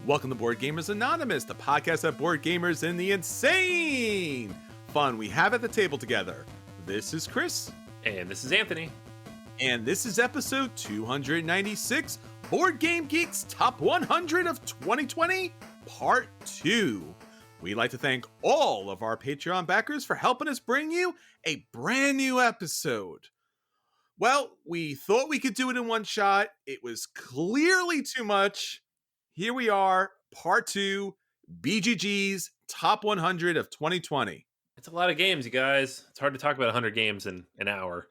Welcome to Board Gamers Anonymous, the podcast of board gamers and the insane fun we have at the table together. This is Chris. And this is Anthony. And this is episode 296, Board Game Geek's Top 100 of 2020, Part 2. We'd like to thank all of our Patreon backers for helping us bring you a brand new episode. Well, we thought we could do it in one shot. It was clearly too much. Here we are, Part 2, BGG's Top 100 of 2020. It's a lot of games, you guys. It's hard to talk about 100 games in an hour.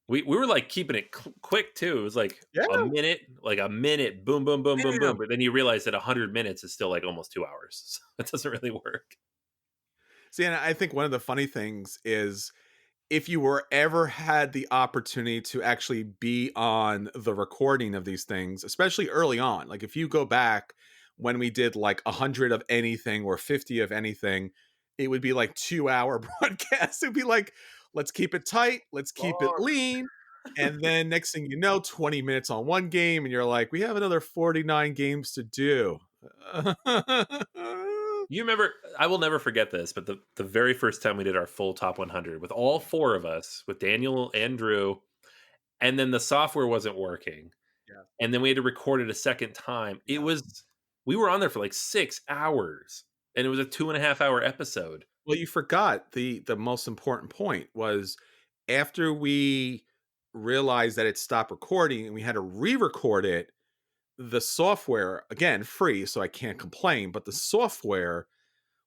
We were like keeping it quick too. It was like a minute, boom, boom, boom, boom, boom. But then you realize that 100 minutes is still like almost 2 hours. So it doesn't really work. See, and I think one of the funny things is if you were ever had the opportunity to actually be on the recording of these things, especially early on, like if you go back when we did like 100 of anything or 50 of anything, it would be like 2-hour broadcasts. It'd be like, let's keep it tight. Let's keep it lean. And then next thing you know, 20 minutes on one game. And you're like, we have another 49 games to do. You remember, I will never forget this, but the very first time we did our full top 100 with all four of us, with Daniel and Drew, and then the software wasn't working. Yeah. And then we had to record it a second time. We were on there for like 6 hours, and it was a 2.5-hour episode. Well, you forgot the most important point was after we realized that it stopped recording and we had to re-record it, the software, again, free, so I can't complain, but the software,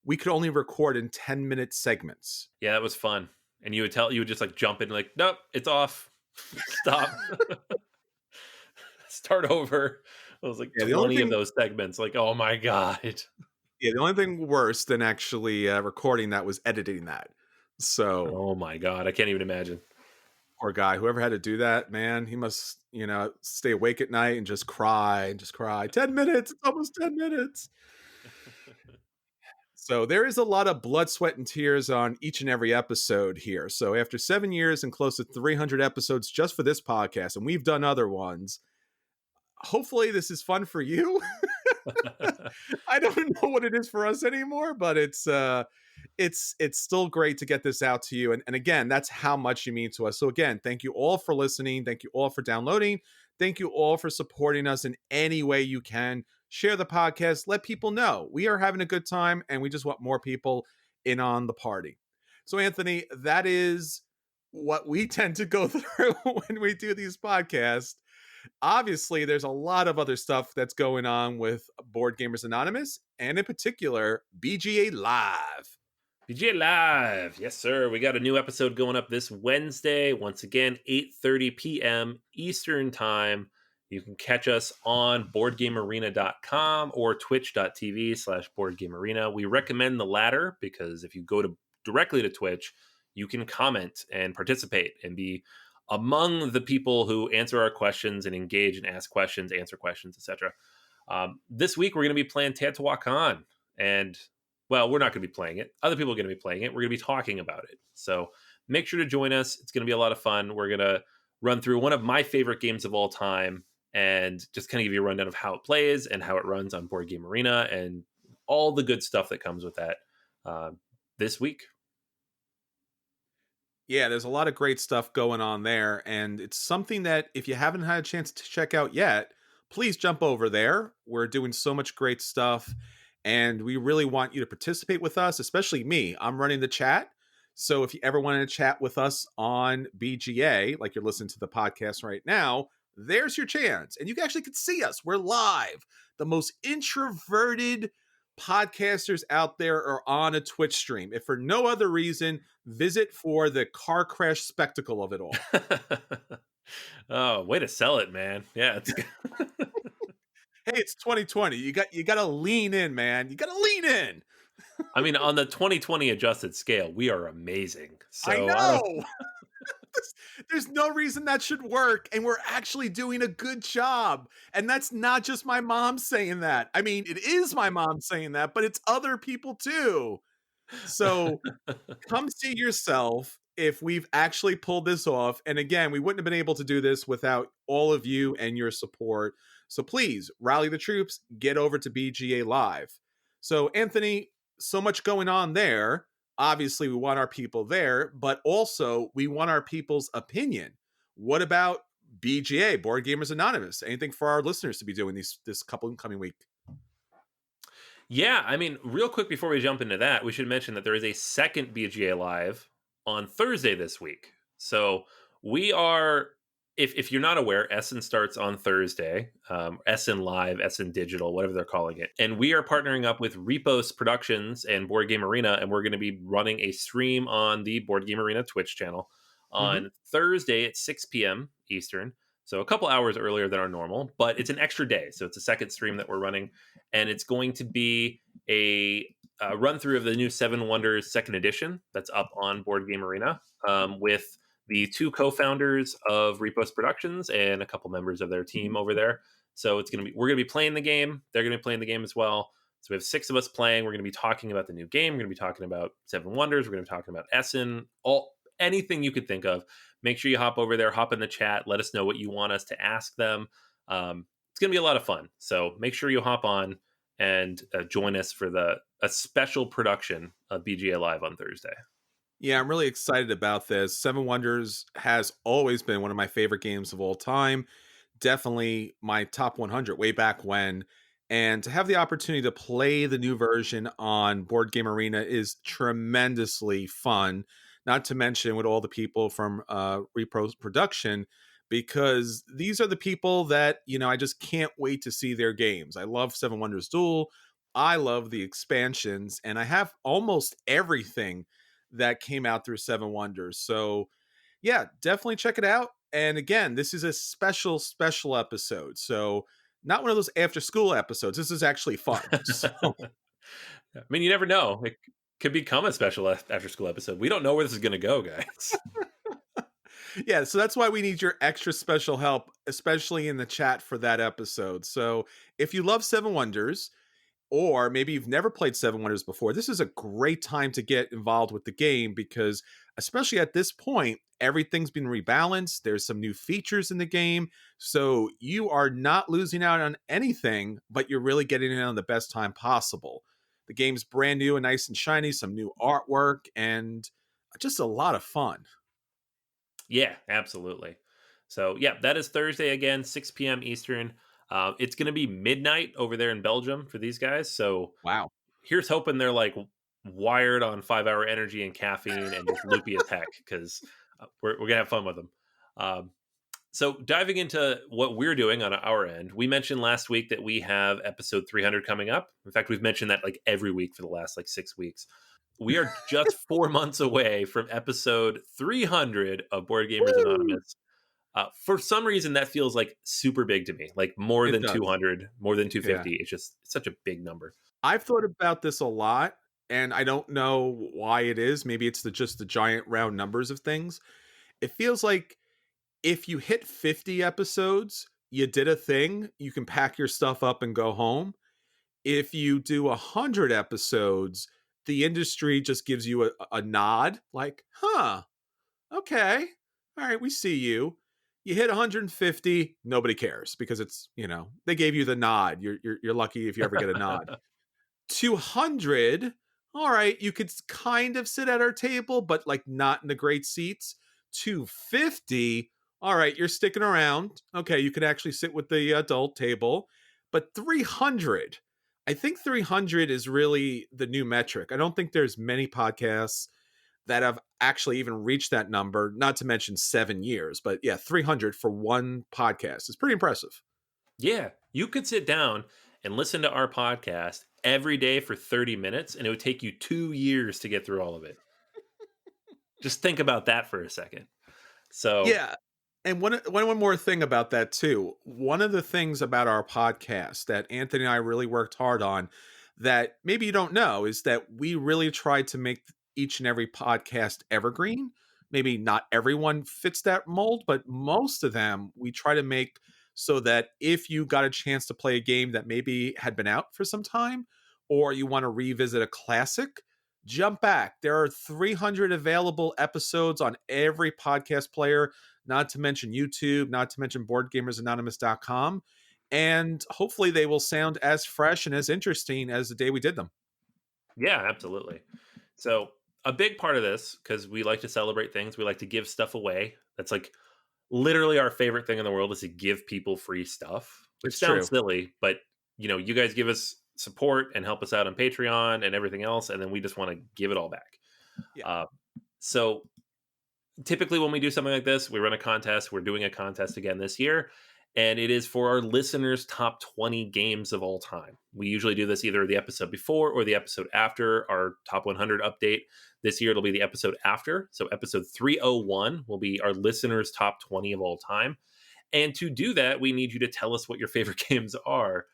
we could only record in 10-minute segments. Yeah, that was fun. And you would just like jump in like, nope, it's off. Stop. Start over. It was like 20 of those segments. Like, oh my God. Yeah, the only thing worse than actually recording that was editing that. So, oh my God, I can't even imagine. Poor guy, whoever had to do that, man, he must, stay awake at night and just cry and just cry. 10 minutes, it's almost 10 minutes. So there is a lot of blood, sweat, and tears on each and every episode here. So after 7 years and close to 300 episodes just for this podcast, and we've done other ones, hopefully this is fun for you. I don't know what it is for us anymore, but it's still great to get this out to you. And again, that's how much you mean to us. So again, thank you all for listening. Thank you all for downloading. Thank you all for supporting us in any way you can. Share the podcast. Let people know we are having a good time and we just want more people in on the party. So Anthony, that is what we tend to go through when we do these podcasts. Obviously, there's a lot of other stuff that's going on with Board Gamers Anonymous, and in particular, BGA Live. BGA Live. Yes, sir. We got a new episode going up this Wednesday. Once again, 8:30 p.m. Eastern Time. You can catch us on BoardGameArena.com or twitch.tv/BoardGameArena. We recommend the latter because if you go directly to Twitch, you can comment and participate and be among the people who answer our questions and engage and ask questions, answer questions, etc. This week, we're going to be playing Teotihuacan. And, well, we're not going to be playing it. Other people are going to be playing it. We're going to be talking about it. So make sure to join us. It's going to be a lot of fun. We're going to run through one of my favorite games of all time and just kind of give you a rundown of how it plays and how it runs on Board Game Arena and all the good stuff that comes with that this week. Yeah, there's a lot of great stuff going on there, and it's something that if you haven't had a chance to check out yet, please jump over there. We're doing so much great stuff, and we really want you to participate with us, especially me. I'm running the chat, so if you ever want to chat with us on BGA, like you're listening to the podcast right now, there's your chance. And you actually can see us. We're live. The most introverted podcasters out there are on a Twitch stream. If for no other reason, visit for the car crash spectacle of it all. Oh, way to sell it, man. Yeah, it's hey, it's 2020. You got to lean in, man. You got to lean in. I mean, on the 2020 adjusted scale, we are amazing. So I know. There's no reason that should work, and we're actually doing a good job. And that's not just my mom saying that. I mean, it is my mom saying that, but it's other people too. So come see yourself if we've actually pulled this off. And again, we wouldn't have been able to do this without all of you and your support. So please rally the troops, get over to BGA Live. So, Anthony, so much going on there. Obviously, we want our people there, but also we want our people's opinion. What about BGA, Board Gamers Anonymous? Anything for our listeners to be doing this coming week? Yeah, I mean, real quick before we jump into that, we should mention that there is a second BGA Live on Thursday this week. So we are, if you're not aware, Essen starts on Thursday, Essen Live, Essen Digital, whatever they're calling it. And we are partnering up with Repos Productions and BoardGameArena, and we're going to be running a stream on the BoardGameArena Twitch channel on Thursday at 6 p.m. Eastern. So a couple hours earlier than our normal, but it's an extra day. So it's a second stream that we're running, and it's going to be a run through of the new Seven Wonders second edition that's up on BoardGameArena with the two co-founders of Repos Productions and a couple members of their team over there. So we're gonna be playing the game. They're gonna be playing the game as well. So we have 6 of us playing. We're gonna be talking about the new game. We're gonna be talking about Seven Wonders. We're gonna be talking about Essen, anything you could think of. Make sure you hop over there, hop in the chat, let us know what you want us to ask them. It's going to be a lot of fun. So make sure you hop on and join us for a special production of BGA Live on Thursday. Yeah, I'm really excited about this. Seven Wonders has always been one of my favorite games of all time. Definitely my top 100 way back when. And to have the opportunity to play the new version on Board Game Arena is tremendously fun. Not to mention with all the people from Repos Production, because these are the people that, I just can't wait to see their games. I love Seven Wonders Duel. I love the expansions, and I have almost everything that came out through Seven Wonders. So, yeah, definitely check it out. And again, this is a special episode. So, not one of those after school episodes. This is actually fun. So, I mean, you never know. It could become a special after school episode. We don't know where this is going to go, guys. Yeah, so that's why we need your extra special help, especially in the chat for that episode. So, if you love Seven Wonders, or maybe you've never played Seven Wonders before, this is a great time to get involved with the game because, especially at this point, everything's been rebalanced. There's some new features in the game. So you are not losing out on anything, but you're really getting in on the best time possible. The game's brand new and nice and shiny, some new artwork, and just a lot of fun. Yeah, absolutely. So, yeah, that is Thursday again, 6 p.m. Eastern. It's going to be midnight over there in Belgium for these guys. So, Wow. Here's hoping they're like wired on 5-hour energy and caffeine and just loopy as heck because we're going to have fun with them. So, diving into what we're doing on our end, we mentioned last week that we have episode 300 coming up. In fact, we've mentioned that like every week for the last like 6 weeks. We are just 4 months away from episode 300 of Board Gamers Anonymous. For some reason, that feels like super big to me, like more It than does. 200, more than 250. Yeah. It's such a big number. I've thought about this a lot, and I don't know why it is. Maybe it's just the giant round numbers of things. It feels like if you hit 50 episodes, you did a thing, you can pack your stuff up and go home. If you do 100 episodes, the industry just gives you a nod, like, huh, okay, all right, we see you. You hit 150, nobody cares because it's, they gave you the nod. You're lucky if you ever get a nod. 200, all right, you could kind of sit at our table, but like not in the great seats. 250, all right, you're sticking around. Okay, you could actually sit with the adult table. But 300, I think 300 is really the new metric. I don't think there's many podcasts that have actually even reached that number, not to mention 7 years. But yeah, 300 for one podcast is pretty impressive. Yeah, you could sit down and listen to our podcast every day for 30 minutes, and it would take you 2 years to get through all of it. Just think about that for a second. So, yeah. And one more thing about that too. One of the things about our podcast that Anthony and I really worked hard on that maybe you don't know is that we really tried to make each and every podcast evergreen. Maybe not everyone fits that mold, but most of them we try to make so that if you got a chance to play a game that maybe had been out for some time or you want to revisit a classic, jump back. There are 300 available episodes on every podcast player, not to mention YouTube, not to mention BoardGamersAnonymous.com. and hopefully they will sound as fresh and as interesting as the day we did them. Yeah, absolutely. So a big part of this, because we like to celebrate things, we like to give stuff away. That's like literally our favorite thing in the world is to give people free stuff, which It's sounds true. silly, but you guys give us support and help us out on Patreon and everything else, and then we just want to give it all back. Yeah. Uh, so typically when we do something like this, we run a contest. We're doing a contest again this year, and it is for our listeners' top 20 games of all time. We usually do this either the episode before or the episode after our top 100 update. This year it'll be the episode after. So episode 301 will be our listeners' top 20 of all time. And to do that, we need you to tell us what your favorite games are.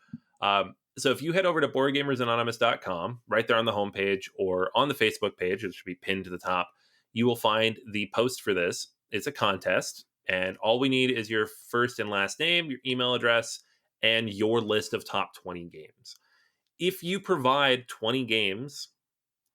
So if you head over to boardgamersanonymous.com, right there on the homepage or on the Facebook page, it should be pinned to the top, you will find the post for this. It's a contest, and all we need is your first and last name, your email address, and your list of top 20 games. If you provide 20 games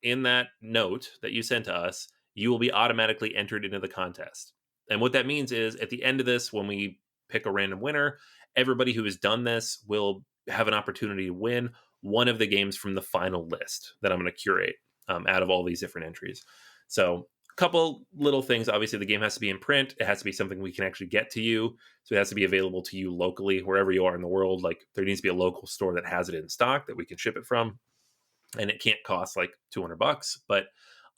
in that note that you sent to us, you will be automatically entered into the contest. And what that means is at the end of this, when we pick a random winner, everybody who has done this will have an opportunity to win one of the games from the final list that I'm going to curate out of all these different entries. So a couple little things. Obviously, the game has to be in print. It has to be something we can actually get to you. So it has to be available to you locally, wherever you are in the world. Like there needs to be a local store that has it in stock that we can ship it from. And it can't cost like $200. But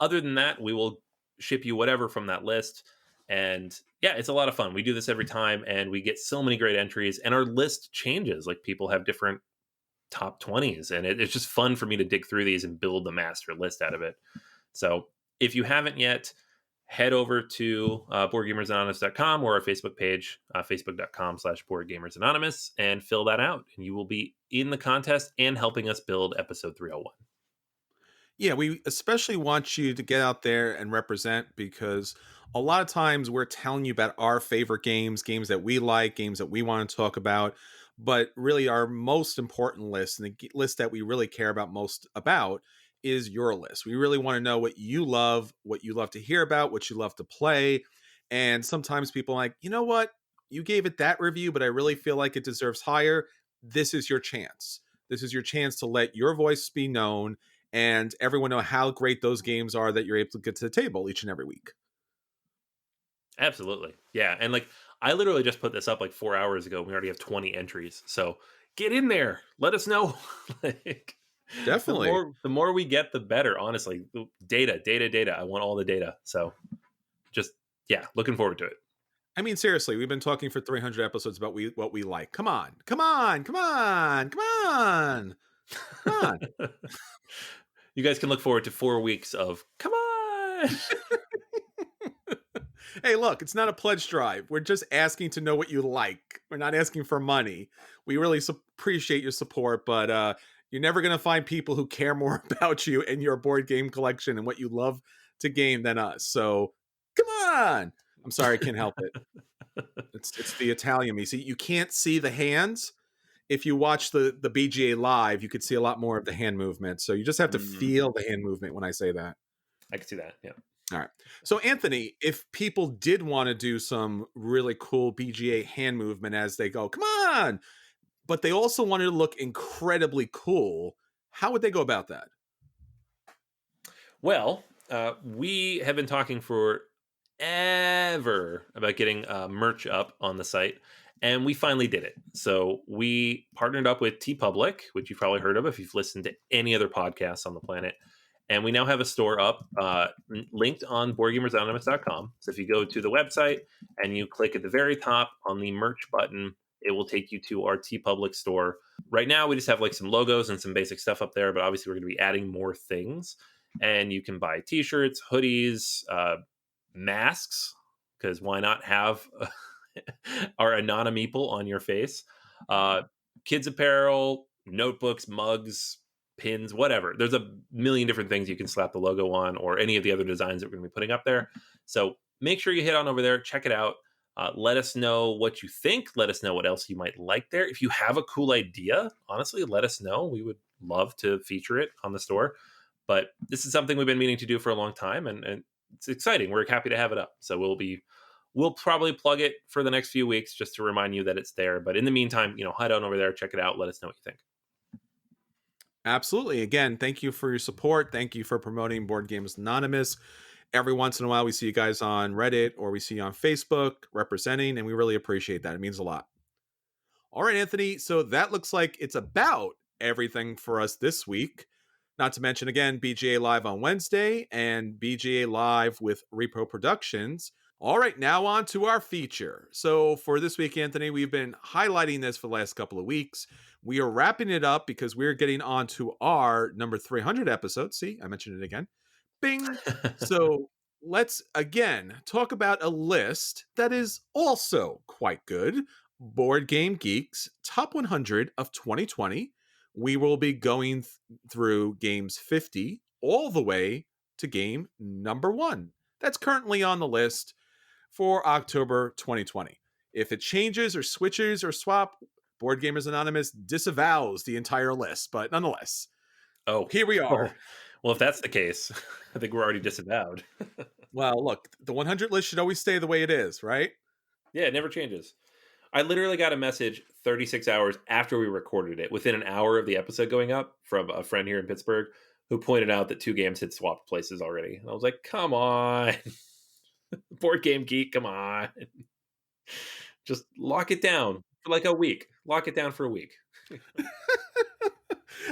other than that, we will ship you whatever from that list. And yeah, it's a lot of fun. We do this every time and we get so many great entries, and our list changes. Like people have different top 20s, and it's just fun for me to dig through these and build the master list out of it. So if you haven't yet, head over to boardgamersanonymous.com or our Facebook page, facebook.com/boardgamersanonymous, and fill that out. And you will be in the contest and helping us build episode 301. Yeah, we especially want you to get out there and represent, because a lot of times we're telling you about our favorite games, games that we like, games that we want to talk about, but really our most important list, and the list that we really care about most about, is your list. We really want to know what you love to hear about, what you love to play. And sometimes people are like, you know what? You gave it that review, but I really feel like it deserves higher. This is your chance. This is your chance to let your voice be known and everyone know how great those games are that you're able to get to the table each and every week. Absolutely. Yeah. And like, I literally just put this up like 4 hours ago. We already have 20 entries. So get in there. Let us know. Like, Definitely. the more we get, the better. Honestly, data. I want all the data. So just, yeah, looking forward to it. I mean, seriously, we've been talking for 300 episodes about what we like. Come on. Come on. Come on. Come on. Come on. You guys can look forward to 4 weeks of come on. Hey, look, it's not a pledge drive. We're just asking to know what you like. We're not asking for money. We really appreciate your support, but you're never going to find people who care more about you and your board game collection and what you love to game than us. So come on. I'm sorry, I can't help it. It's the Italian me. See, you can't see the hands. If you watch the BGA live, you could see a lot more of the hand movement. So you just have to feel the hand movement when I say that. I can see that. Yeah. All right. So Anthony, if people did want to do some really cool BGA hand movement as they go, come on, but they also wanted to look incredibly cool, how would they go about that? Well, we have been talking for ever about getting merch up on the site, and we finally did it. So we partnered up with TeePublic, which you've probably heard of if you've listened to any other podcasts on the planet. And we now have a store up linked on boardgamersanonymous.com. So if you go to the website and you click at the very top on the merch button, it will take you to our TeePublic store. Right now, we just have like some logos and some basic stuff up there, but obviously we're going to be adding more things. And you can buy t-shirts, hoodies, masks, because why not have our Anonymeeple on your face? Kids apparel, notebooks, mugs, pins, whatever. There's a million different things you can slap the logo on, or any of the other designs that we're going to be putting up there. So make sure you hit on over there, check it out. Let us know what you think. Let us know what else you might like there. If you have a cool idea, honestly, let us know. We would love to feature it on the store. But this is something we've been meaning to do for a long time, and it's exciting. We're happy to have it up. So we'll be We'll probably plug it for the next few weeks just to remind you that it's there. But in the meantime, head on over there, check it out. Let us know what you think. Absolutely. Again, thank you for your support. Thank you for promoting Board Games Anonymous. Every once in a while, we see you guys on Reddit or we see you on Facebook representing, and we really appreciate that. It means a lot. All right, Anthony. So that looks like it's about everything for us this week. Not to mention, again, BGA Live on Wednesday and BGA Live with Repos Productions. All right, now on to our feature. So for this week, Anthony, we've been highlighting this for the last couple of weeks. We are wrapping it up because we're getting on to our number 300 episode. See, I mentioned it again. Bing. So let's again talk about a list that is also quite good. Board Game Geek's Top 100 of 2020. We will be going through games 50 all the way to game number 1. That's currently on the list for October 2020. If it changes or switches or swap, Board Gamers Anonymous disavows the entire list, but nonetheless, here we are. Well, if that's the case, I think we're already disavowed. Well, look, the 100 list should always stay the way it is, right? Yeah, it never changes. I literally got a message 36 hours after we recorded it, within an hour of the episode going up, from a friend here in Pittsburgh who pointed out that 2 games had swapped places already. And I was like, come on. Board Game Geek, come on. Just lock it down for like a week. Lock it down for a week.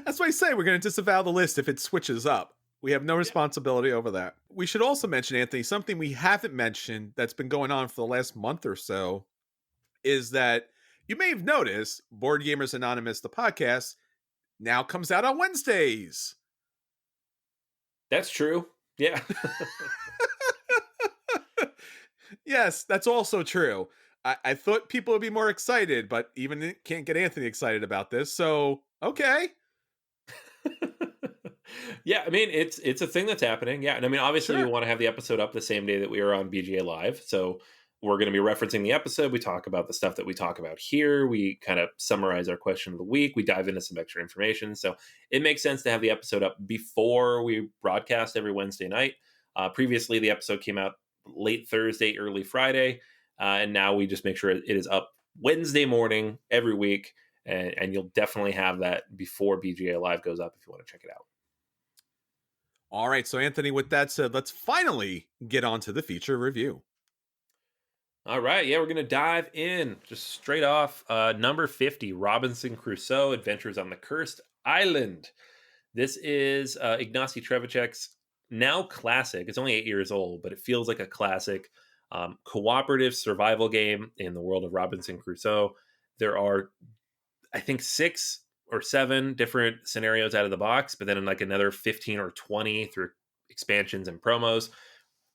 That's why I say we're going to disavow the list if it switches up. We have no responsibility over that. We should also mention, Anthony, something we haven't mentioned that's been going on for the last month or so is that you may have noticed Board Gamers Anonymous, the podcast, now comes out on Wednesdays. That's true. Yeah. Yes, that's also true. I thought people would be more excited, but even can't get Anthony excited about this. So, okay. Yeah, I mean, it's a thing that's happening. Yeah. And I mean, obviously, Sure. we want to have the episode up the same day that we are on BGA Live. So we're going to be referencing the episode. We talk about the stuff that we talk about here. We kind of summarize our question of the week. We dive into some extra information. So it makes sense to have the episode up before we broadcast every Wednesday night. Previously, the episode came out late Thursday, early Friday. And now we just make sure it is up Wednesday morning every week. And you'll definitely have that before BGA Live goes up if you want to check it out. All right. So, Anthony, with that said, let's finally get on to the feature review. All right. Yeah, we're going to dive in just straight off. Number 50, Robinson Crusoe, Adventures on the Cursed Island. This is Ignacy Trzewiczek's now classic. It's only 8 years old, but it feels like a classic cooperative survival game in the world of Robinson Crusoe. There are, I think, 6 or 7 different scenarios out of the box, but then in like another 15 or 20 through expansions and promos.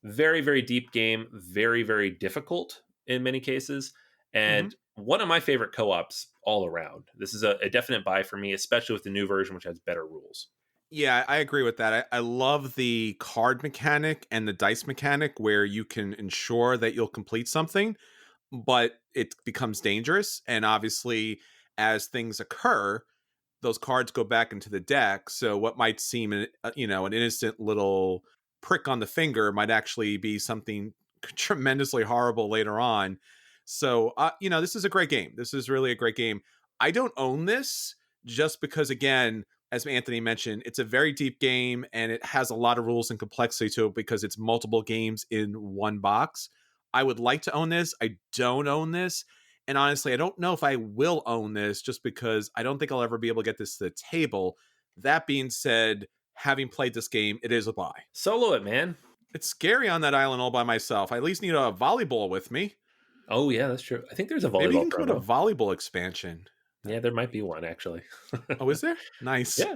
Very, very deep game, very, very difficult in many cases, and one of my favorite co-ops all around. This is a definite buy for me, especially with the new version, which has better rules. Yeah, I agree with that. I love the card mechanic and the dice mechanic where you can ensure that you'll complete something, but it becomes dangerous. And obviously, as things occur, those cards go back into the deck. So what might seem, an innocent little prick on the finger might actually be something tremendously horrible later on. So, this is a great game. This is really a great game. I don't own this just because, again, as Anthony mentioned, it's a very deep game and it has a lot of rules and complexity to it because it's multiple games in one box. I would like to own this. I don't own this. And honestly, I don't know if I will own this just because I don't think I'll ever be able to get this to the table. That being said, having played this game, it is a buy. Solo it, man. It's scary on that island all by myself. I at least need a volleyball with me. Oh, yeah, that's true. I think there's a volleyball Maybe you can promo. put a volleyball expansion. Yeah, there might be one, actually. Oh, is there? Nice. Yeah.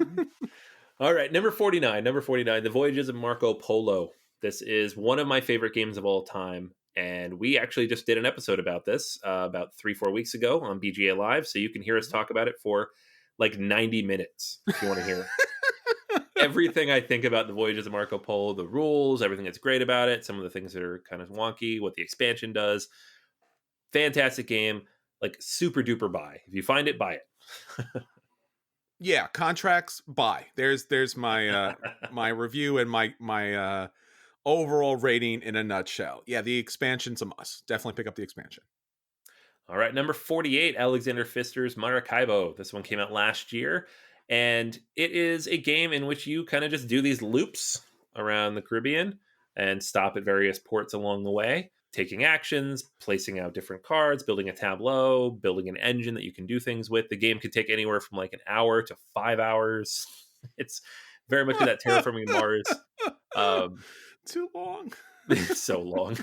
All right, number 49, The Voyages of Marco Polo. This is one of my favorite games of all time. And we actually just did an episode about this about 3-4 weeks ago on BGA Live. So you can hear us talk about it for like 90 minutes if you want to hear everything I think about the Voyages of Marco Polo, the rules, everything that's great about it, some of the things that are kind of wonky, what the expansion does. Fantastic game, like super duper buy. If you find it, buy it. Yeah, contracts, buy. There's my my review and my overall rating in a nutshell. Yeah, the expansion's a must. Definitely pick up the expansion. All right, number 48, Alexander Pfister's Maracaibo. This one came out last year, and it is a game in which you kind of just do these loops around the Caribbean and stop at various ports along the way, taking actions, placing out different cards, building a tableau, building an engine that you can do things with. The game could take anywhere from like an hour to 5 hours. It's very much in that Terraforming Mars. Too long. So long.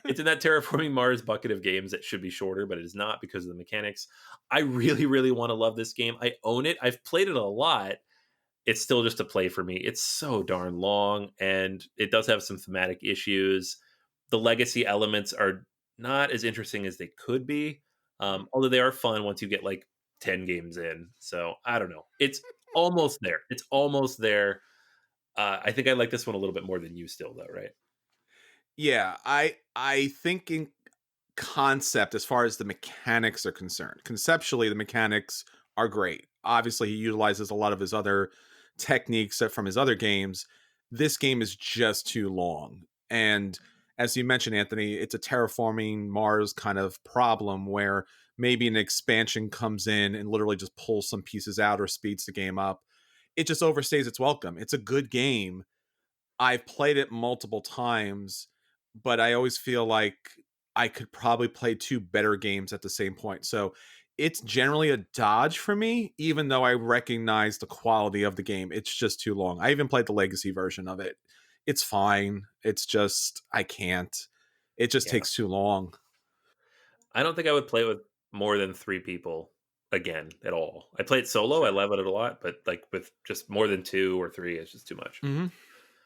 It's in that Terraforming Mars bucket of games that should be shorter, but it is not because of the mechanics. I really, really want to love this game. I own it. I've played it a lot. It's still just a play for me. It's so darn long, and it does have some thematic issues. The legacy elements are not as interesting as they could be, although they are fun once you get like 10 games in. So I don't know. It's almost there. It's almost there. I think I like this one a little bit more than you still, though, right? Yeah, I think in concept, as far as the mechanics are concerned, conceptually the mechanics are great. Obviously, he utilizes a lot of his other techniques from his other games. This game is just too long, and as you mentioned, Anthony, it's a Terraforming Mars kind of problem where maybe an expansion comes in and literally just pulls some pieces out or speeds the game up. It just overstays its welcome. It's a good game. I've played it multiple times, but I always feel like I could probably play two better games at the same point. So it's generally a dodge for me, even though I recognize the quality of the game. It's just too long. I even played the legacy version of it. It's fine. It's just, I can't. It just Yeah. takes too long. I don't think I would play with more than 3 people again at all. I played solo, I Fair. love it a lot, but like with just more than 2 or 3, it's just too much. Mm-hmm.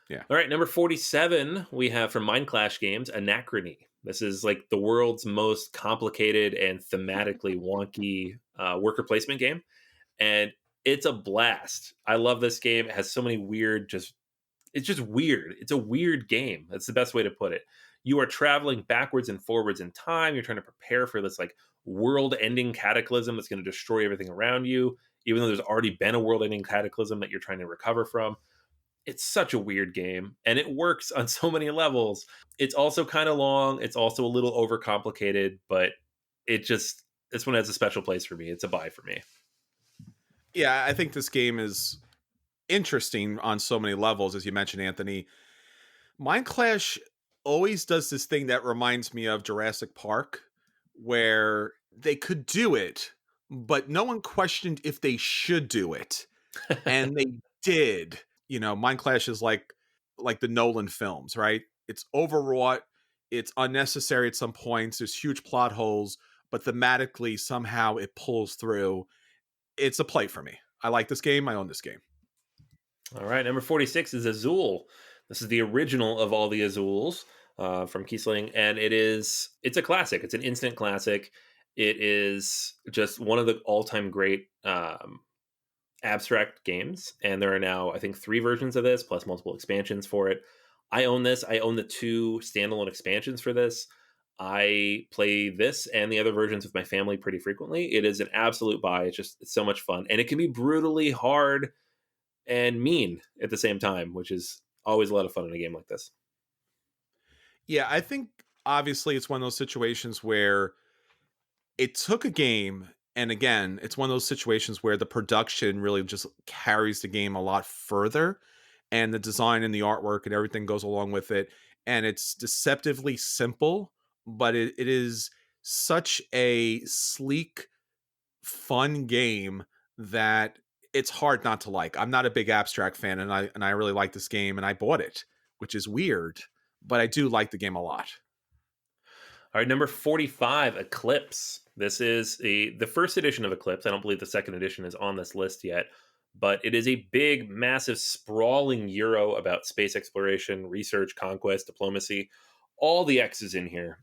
Yeah. All right, number 47, we have from Mind Clash Games, Anachrony. This is like the world's most complicated and thematically wonky worker placement game. And it's a blast. I love this game. It has so many weird, it's just weird. It's a weird game. That's the best way to put it. You are traveling backwards and forwards in time. You're trying to prepare for this like world-ending cataclysm that's going to destroy everything around you, even though there's already been a world-ending cataclysm that you're trying to recover from. It's such a weird game, and it works on so many levels. It's also kind of long. It's also a little overcomplicated, but this one has a special place for me. It's a buy for me. Yeah, I think this game is interesting on so many levels, as you mentioned, Anthony. Mind Clash always does this thing that reminds me of Jurassic Park, where they could do it, but no one questioned if they should do it, and they did. Mind Clash is like the Nolan films, right? It's overwrought, it's unnecessary at some points. There's huge plot holes, but thematically somehow it pulls through. It's a play for me. I like this game. I own this game. All right, number 46 is Azul. This is the original of all the Azuls from Kiesling, and it's a classic. It's an instant classic. It is just one of the all-time great abstract games, and there are now, I think, 3 versions of this, plus multiple expansions for it. I own this. I own the 2 standalone expansions for this. I play this and the other versions with my family pretty frequently. It is an absolute buy. It's so much fun, and it can be brutally hard and mean at the same time, which is always a lot of fun in a game like this. Yeah, I think obviously it's one of those situations where it took a game, and again, it's one of those situations where the production really just carries the game a lot further, and the design and the artwork and everything goes along with it. And it's deceptively simple, but it is such a sleek, fun game that it's hard not to like. I'm not a big abstract fan, and I really like this game, and I bought it, which is weird, but I do like the game a lot. All right, number 45, Eclipse. This is the first edition of Eclipse. I don't believe the second edition is on this list yet, but it is a big, massive, sprawling Euro about space exploration, research, conquest, diplomacy. All the X's in here.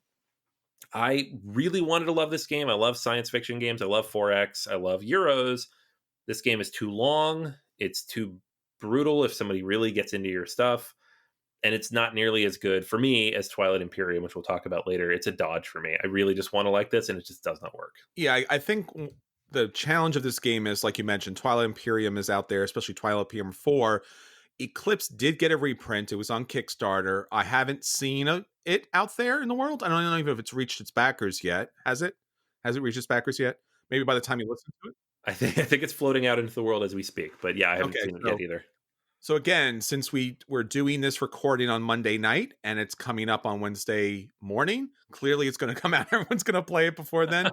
I really wanted to love this game. I love science fiction games. I love 4X. I love Euros. This game is too long. It's too brutal if somebody really gets into your stuff. And it's not nearly as good for me as Twilight Imperium, which we'll talk about later. It's a dodge for me. I really just want to like this, and it just does not work. Yeah, I think the challenge of this game is, like you mentioned, Twilight Imperium is out there, especially Twilight Imperium 4. Eclipse did get a reprint. It was on Kickstarter. I haven't seen it out there in the world. I don't know even if it's reached its backers yet. Has it? Has it reached its backers yet? Maybe by the time you listen to it. I think it's floating out into the world as we speak, but yeah, I haven't Okay, seen it yet either. so again, since we're doing this recording on Monday night and it's coming up on Wednesday morning, clearly it's going to come out. Everyone's going to play it before then.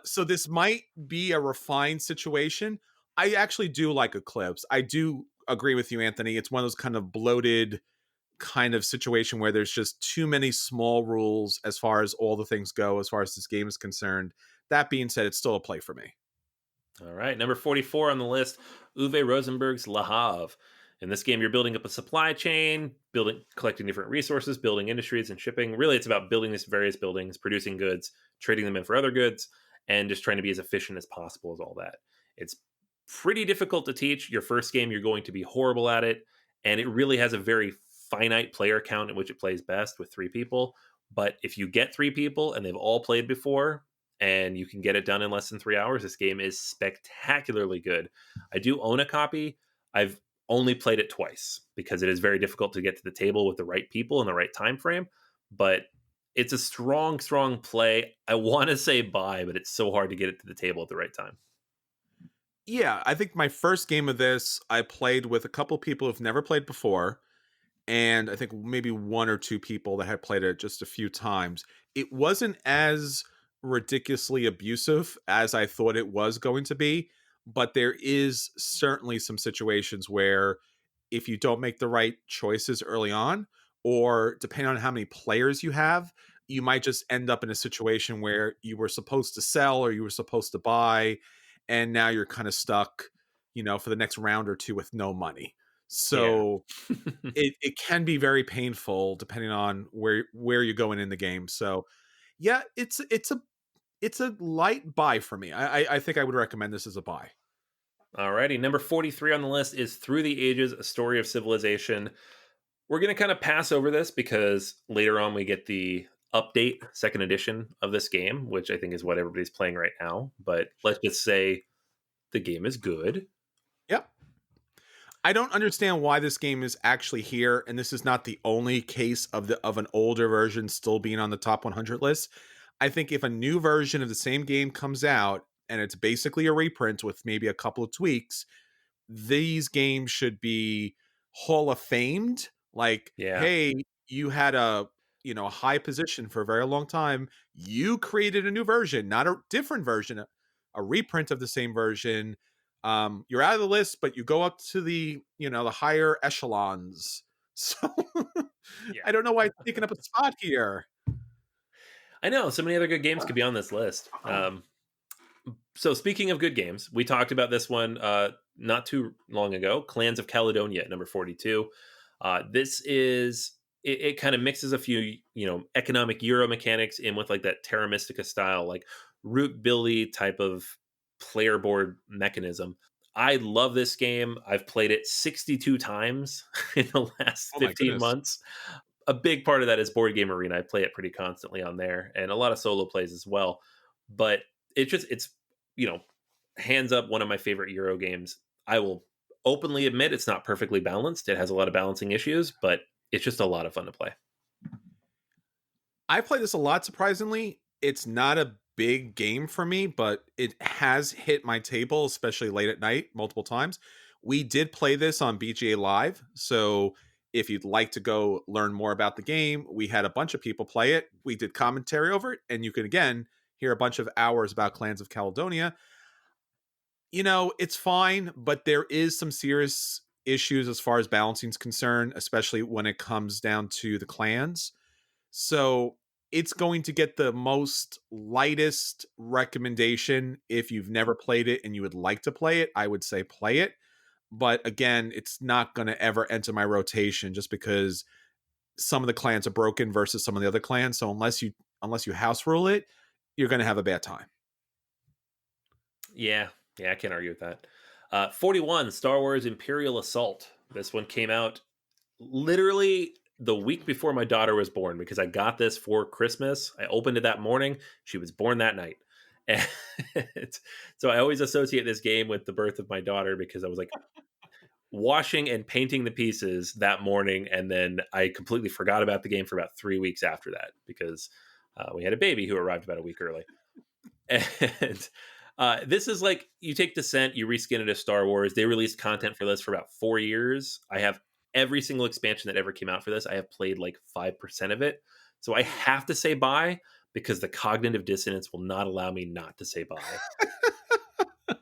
So this might be a refined situation. I actually do like Eclipse. I do agree with you, Anthony. It's one of those kind of bloated kind of situation where there's just too many small rules as far as all the things go, as far as this game is concerned. That being said, it's still a play for me. All right, number 44 on the list, Uwe Rosenberg's Le Havre. In this game, you're building up a supply chain, collecting different resources, building industries and shipping. Really, it's about building these various buildings, producing goods, trading them in for other goods, and just trying to be as efficient as possible as all that. It's pretty difficult to teach. Your first game, you're going to be horrible at it, and it really has a very finite player count in which it plays best with 3 people. But if you get 3 people and they've all played before, and you can get it done in less than 3 hours, this game is spectacularly good. I do own a copy. I've only played it twice because it is very difficult to get to the table with the right people in the right time frame. But it's a strong play. I want to say buy, but it's so hard to get it to the table at the right time. Yeah, I think my first game of this, I played with a couple people who've never played before. And I think maybe 1 or 2 people that had played it just a few times. It wasn't as ridiculously abusive as I thought it was going to be, but there is certainly some situations where if you don't make the right choices early on, or depending on how many players you have, you might just end up in a situation where you were supposed to sell or you were supposed to buy, and now you're kind of stuck, for the next round or 2 with no money. Yeah. So it can be very painful depending on where you're going in the game. So yeah, it's a light buy for me. I think I would recommend this as a buy. Alrighty, number 43 on the list is Through the Ages, A Story of Civilization. We're going to kind of pass over this because later on we get the update, second edition of this game, which I think is what everybody's playing right now. But let's just say the game is good. Yep. I don't understand why this game is actually here, and this is not the only case of an older version still being on the top 100 list. I think if a new version of the same game comes out and it's basically a reprint with maybe a couple of tweaks, these games should be Hall of Famed. Like, Yeah. hey, you had a high position for a very long time. You created a new version, not a different version, a reprint of the same version. You're out of the list, but you go up to the higher echelons. So Yeah. I don't know why it's taking up a spot here. I know so many other good games could be on this list. So speaking of good games, we talked about this one not too long ago, Clans of Caledonia at number 42. This is it kind of mixes a few economic Euro mechanics in with like that Terra Mystica style, like root buildy type of player board mechanism. I love this game. I've played it 62 times in the last Oh my 15 goodness. months. A big part of that is BoardGameArena. I play it pretty constantly on there, and a lot of solo plays as well. But it's hands up one of my favorite Euro games. I will openly admit it's not perfectly balanced. It has a lot of balancing issues, but it's just a lot of fun to play. I play this a lot, surprisingly. It's not a big game for me, but it has hit my table, especially late at night, multiple times. We did play this on BGA Live, so if you'd like to go learn more about the game, we had a bunch of people play it. We did commentary over it, and you can, again, hear a bunch of hours about Clans of Caledonia. It's fine, but there is some serious issues as far as balancing is concerned, especially when it comes down to the clans. So it's going to get the most lightest recommendation. If you've never played it and you would like to play it, I would say play it. But again, it's not going to ever enter my rotation just because some of the clans are broken versus some of the other clans. So unless you house rule it, you're going to have a bad time. Yeah, I can't argue with that. 41, Star Wars Imperial Assault. This one came out literally the week before my daughter was born because I got this for Christmas. I opened it that morning. She was born that night. And so I always associate this game with the birth of my daughter because I was like, washing and painting the pieces that morning, and then I completely forgot about the game for about 3 weeks after that because we had a baby who arrived about a week early. And this is like you take Descent, you reskin it as Star Wars. They released content for this for about 4 years. I have every single expansion that ever came out for this. I have played like 5% of it. So I have to say bye because the cognitive dissonance will not allow me not to say bye.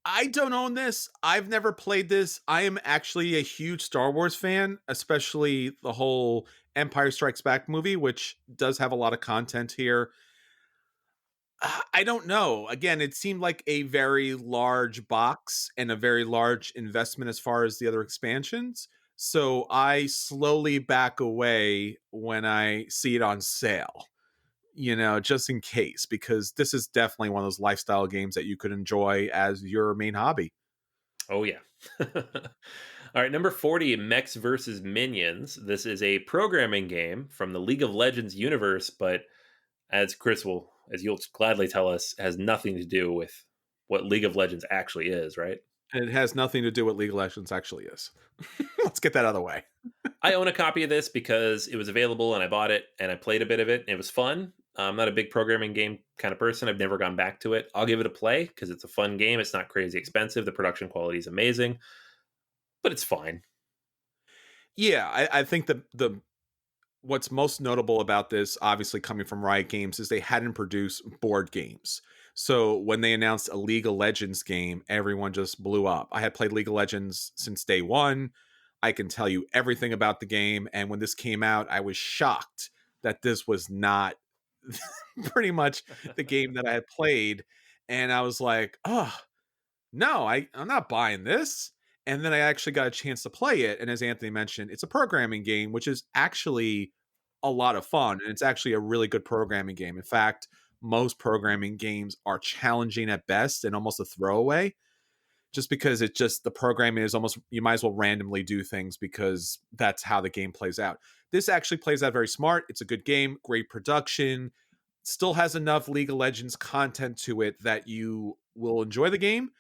I don't own this. I've never played this. I am actually a huge Star Wars fan, especially the whole Empire Strikes Back movie, which does have a lot of content here. I don't know. Again, it seemed like a very large box and a very large investment as far as the other expansions. So I slowly back away when I see it on sale, just in case, because this is definitely one of those lifestyle games that you could enjoy as your main hobby. Oh, yeah. All right, number 40, Mechs versus Minions. This is a programming game from the League of Legends universe, but as you'll gladly tell us, has nothing to do with what League of Legends actually is, right? And it has nothing to do with League of Legends actually is. Let's get that out of the way. I own a copy of this because it was available and I bought it and I played a bit of it and it was fun. I'm not a big programming game kind of person. I've never gone back to it. I'll give it a play because it's a fun game. It's not crazy expensive. The production quality is amazing, but it's fine. Yeah, I think the what's most notable about this, obviously coming from Riot Games, is they hadn't produced board games. So when they announced a League of Legends game, everyone just blew up. I had played League of Legends since day one. I can tell you everything about the game. And when this came out, I was shocked that this was not pretty much the game that I had played. And I was like, oh, no, I'm not buying this. And then I actually got a chance to play it. And as Anthony mentioned, it's a programming game, which is actually a lot of fun. And it's actually a really good programming game. In fact, most programming games are challenging at best and almost a throwaway, just because the programming is almost, you might as well randomly do things because that's how the game plays out. This actually plays out very smart. It's a good game, great production, still has enough League of Legends content to it that you will enjoy the game.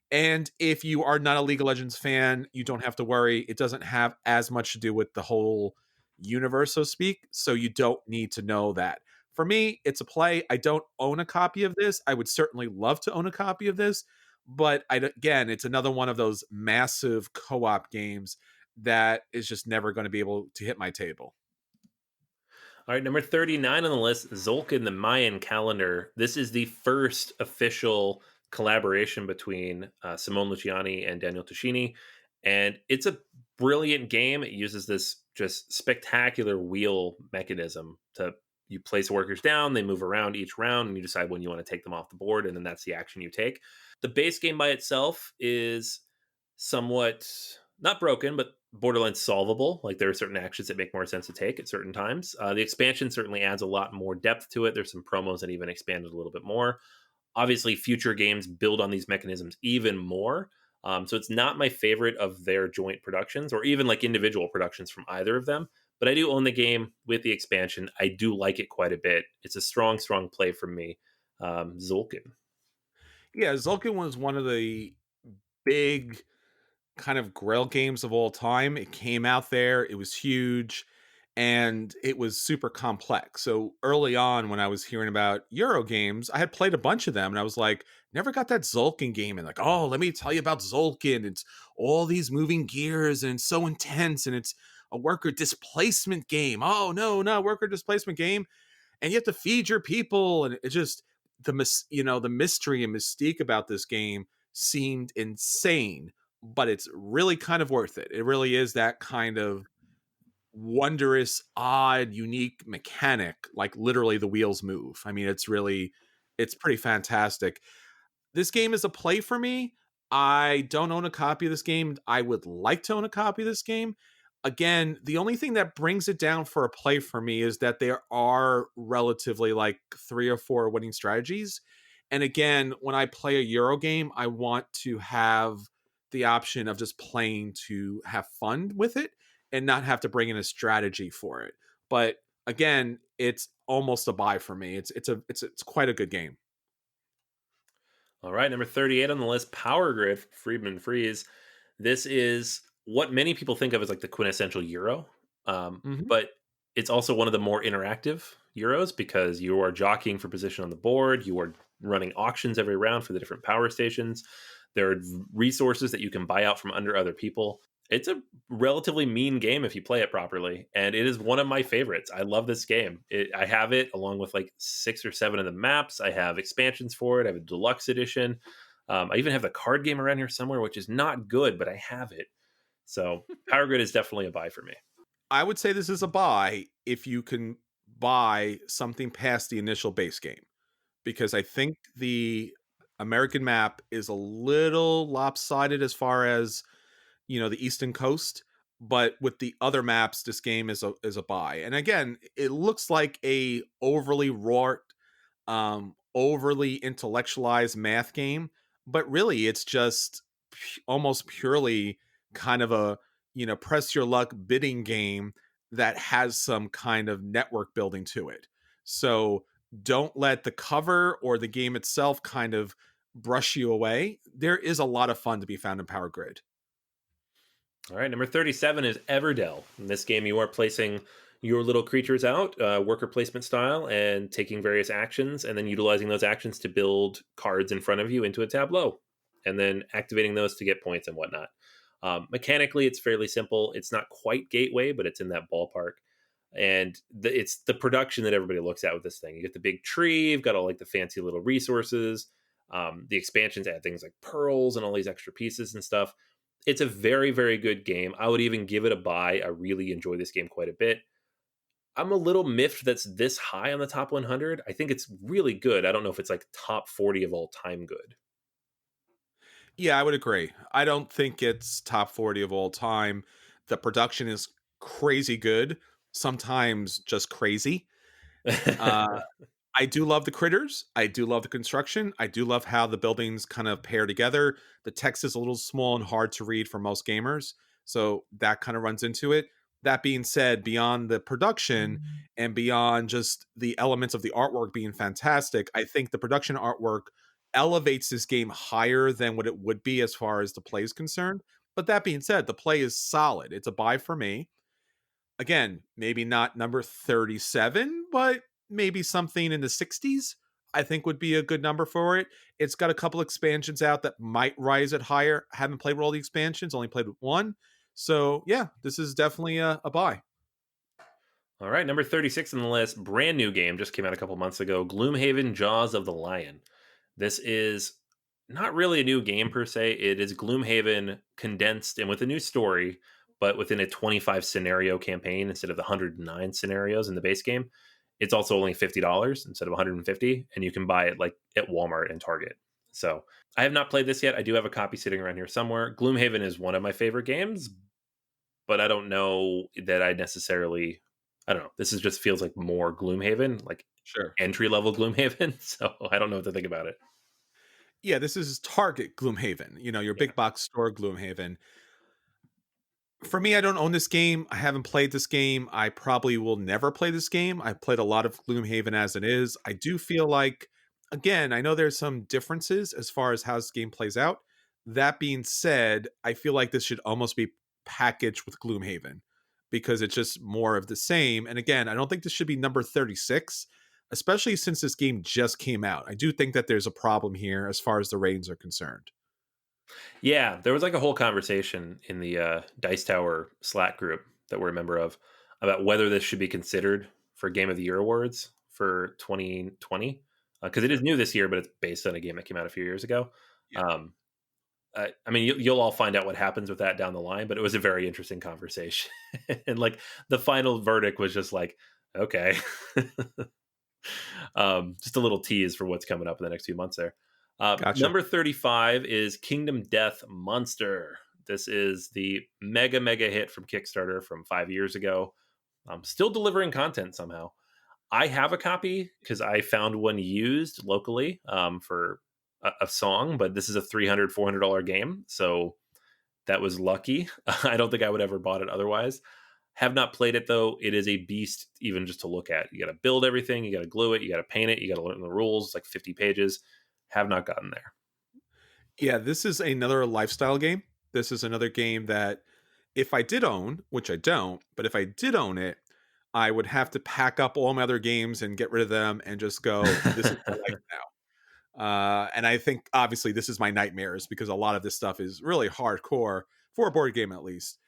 And if you are not a League of Legends fan, you don't have to worry. It doesn't have as much to do with the whole universe, so to speak. So you don't need to know that. For me, it's a play. I don't own a copy of this. I would certainly love to own a copy of this. But again, it's another one of those massive co op games that is just never going to be able to hit my table. All right, number 39 on the list, Zolkin the Mayan Calendar. This is the first official collaboration between Simone Luciani and Daniel Toscini, and it's a brilliant game. It uses this just spectacular wheel mechanism to you place workers down, they move around each round, and you decide when you want to take them off the board, and then that's the action you take. The base game by itself is somewhat not broken, but borderline solvable. Like there are certain actions that make more sense to take at certain times. The expansion certainly adds a lot more depth to it. There's some promos that even expand it a little bit more. Obviously, future games build on these mechanisms even more. So it's not my favorite of their joint productions or even like individual productions from either of them. But I do own the game with the expansion. I do like it quite a bit. It's a strong, strong play from me. Zolkin. Yeah, Zulkin was one of the big kind of grail games of all time. It came out there, it was huge, and it was super complex. So early on, when I was hearing about Euro games, I had played a bunch of them, and I was like, never got that Zulkin game. And like, oh, let me tell you about Zulkin. It's all these moving gears, and it's so intense, and it's a worker displacement game. Oh no, no worker displacement game, and you have to feed your people, and it just the mystery and mystique about this game seemed insane, but it's really kind of worth it. It really is that kind of wondrous, odd, unique mechanic. Like literally the wheels move. I mean, it's pretty fantastic. This game is a play for me. I don't own a copy of this game. I would like to own a copy of this game. Again, the only thing that brings it down for a play for me is that there are relatively like 3 or 4 winning strategies. And again, when I play a Euro game, I want to have the option of just playing to have fun with it and not have to bring in a strategy for it. But again, it's almost a buy for me. It's quite a good game. All right, number 38 on the list, Power Grid, Friedman Freeze. This is what many people think of as like the quintessential Euro, Hmm. but it's also one of the more interactive Euros because you are jockeying for position on the board. You are running auctions every round for the different power stations. There are resources that you can buy out from under other people. It's a relatively mean game if you play it properly, and it is one of my favorites. I love this game. I have it along with like 6 or 7 of the maps. I have expansions for it. I have a deluxe edition. I even have the card game around here somewhere, which is not good, but I have it. So Power Grid is definitely a buy for me. I would say this is a buy if you can buy something past the initial base game, because I think the American map is a little lopsided as far as, the eastern coast, but with the other maps this game is a buy. And again, it looks like a overly wrought, overly intellectualized math game, but really it's just almost purely kind of a, press your luck bidding game that has some kind of network building to it. So don't let the cover or the game itself kind of brush you away. There is a lot of fun to be found in Power Grid. All right, number 37 is Everdell. In this game, you are placing your little creatures out, worker placement style, and taking various actions, and then utilizing those actions to build cards in front of you into a tableau, and then activating those to get points and whatnot. Mechanically, it's fairly simple. It's not quite Gateway, but it's in that ballpark. And it's the production that everybody looks at with this thing. You get the big tree, you've got all like the fancy little resources. The expansions add things like pearls and all these extra pieces and stuff. It's a very, very good game. I would even give it a buy. I really enjoy this game quite a bit. I'm a little miffed that's this high on the top 100. I think it's really good. I don't know if it's like top 40 of all time good. Yeah, I would agree. I don't think it's top 40 of all time. The production is crazy good, sometimes just crazy. Uh, I do love the critters. I do love the construction. I do love how the buildings kind of pair together. The text is a little small and hard to read for most gamers, so that kind of runs into it. That being said, beyond the production and beyond just the elements of the artwork being fantastic, I think the production artwork elevates this game higher than what it would be as far as the play is concerned. But that being said, the play is solid. It's a buy for me. Again, maybe not number 37, but maybe something in the 60s, I think would be a good number for it. It's got a couple expansions out that might rise it higher. Haven't played with all the expansions, only played with one. So, yeah, this is definitely a buy. All right, number 36 on the list, brand new game, just came out a couple months ago, Gloomhaven Jaws of the Lion. This is not really a new game per se. It is Gloomhaven condensed and with a new story, but within a 25 scenario campaign instead of the 109 scenarios in the base game. It's also only $50 instead of 150, and you can buy it like at Walmart and Target. So I have not played this yet. I do have a copy sitting around here somewhere. Gloomhaven is one of my favorite games, but I don't know that I necessarily. I don't know. This is just feels like more Gloomhaven, like Sure. entry level Gloomhaven. So I don't know what to think about it. Yeah, this is Target Gloomhaven, your Yeah. big box store Gloomhaven. For me, I don't own this game. I haven't played this game. I probably will never play this game. I've played a lot of Gloomhaven as it is. I do feel like, again, I know there's some differences as far as how this game plays out. That being said, I feel like this should almost be packaged with Gloomhaven because it's just more of the same. And again, I don't think this should be number 36, especially since this game just came out. I do think that there's a problem here as far as the ratings are concerned. Yeah, there was like a whole conversation in the Dice Tower Slack group that we're a member of about whether this should be considered for Game of the Year awards for 2020 because it is Sure. new this year, but it's based on a game that came out a few years ago. Yeah. Um, I mean, you'll all find out what happens with that down the line, but it was a very interesting conversation, and like the final verdict was just like, okay, just a little tease for what's coming up in the next few months there. Gotcha. Number 35 is Kingdom Death Monster. This is the mega, mega hit from Kickstarter from 5 years ago. Still delivering content somehow. I have a copy because I found one used locally for a song, but this is a $300-$400 game. So that was lucky. I don't think I would ever bought it otherwise. Have not played it though. It is a beast, even just to look at. You got to build everything, you got to glue it, you got to paint it, you got to learn the rules. It's like 50 pages. Have not gotten there. Yeah, this is another lifestyle game. This is another game that if I did own, which I don't, but if I did own it, I would have to pack up all my other games and get rid of them and just go, this is my life now. And I think obviously this is my nightmares because a lot of this stuff is really hardcore for a board game, at least.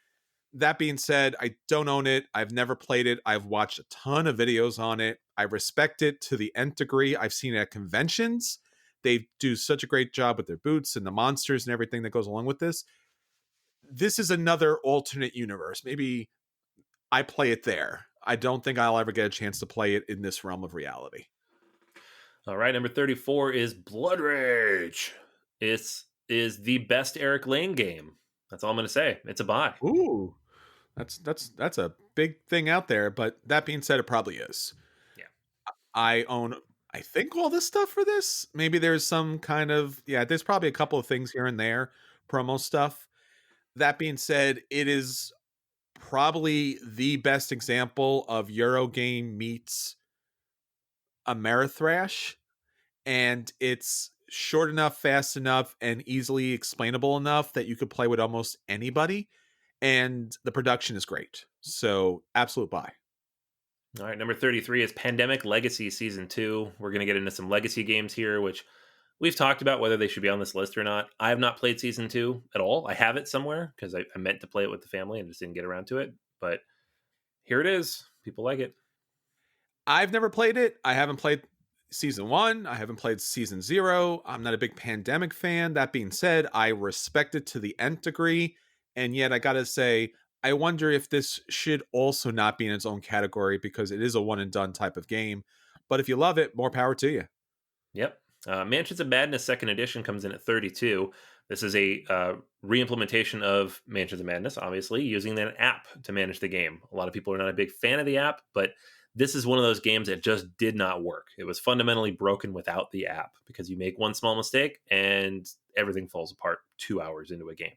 That being said, I don't own it. I've never played it. I've watched a ton of videos on it. I respect it to the nth degree. I've seen it at conventions. They do such a great job with their booths and the monsters and everything that goes along with this. This is another alternate universe. Maybe I play it there. I don't think I'll ever get a chance to play it in this realm of reality. All right, number 34 is Blood Rage. It is the best Eric Lane game. That's all I'm going to say. It's a buy. Ooh, that's a big thing out there. But that being said, it probably is. Yeah. I own, I think, all this stuff for this. Maybe there's some kind of, yeah, there's probably a couple of things here and there, promo stuff. That being said, it is probably the best example of Eurogame meets Amerithrash, and it's short enough, fast enough, and easily explainable enough that you could play with almost anybody, and the production is great. So, absolute buy. All right, number 33 is Pandemic Legacy Season 2. We're going to get into some legacy games here, which we've talked about whether they should be on this list or not. I have not played Season 2 at all. I have it somewhere because I meant to play it with the family and just didn't get around to it. But here it is. People like it. I've never played it. I haven't played season 1. I haven't played season 0. I'm not a big Pandemic fan. That being said, I respect it to the nth degree. And yet, I gotta say, I wonder if this should also not be in its own category because it is a one and done type of game. But if you love it, more power to you. Yep. Mansions of Madness Second Edition comes in at 32. This is a re-implementation of Mansions of Madness, obviously, using an app to manage the game. A lot of people are not a big fan of the app, but this is one of those games that just did not work. It was fundamentally broken without the app because you make one small mistake and everything falls apart 2 hours into a game.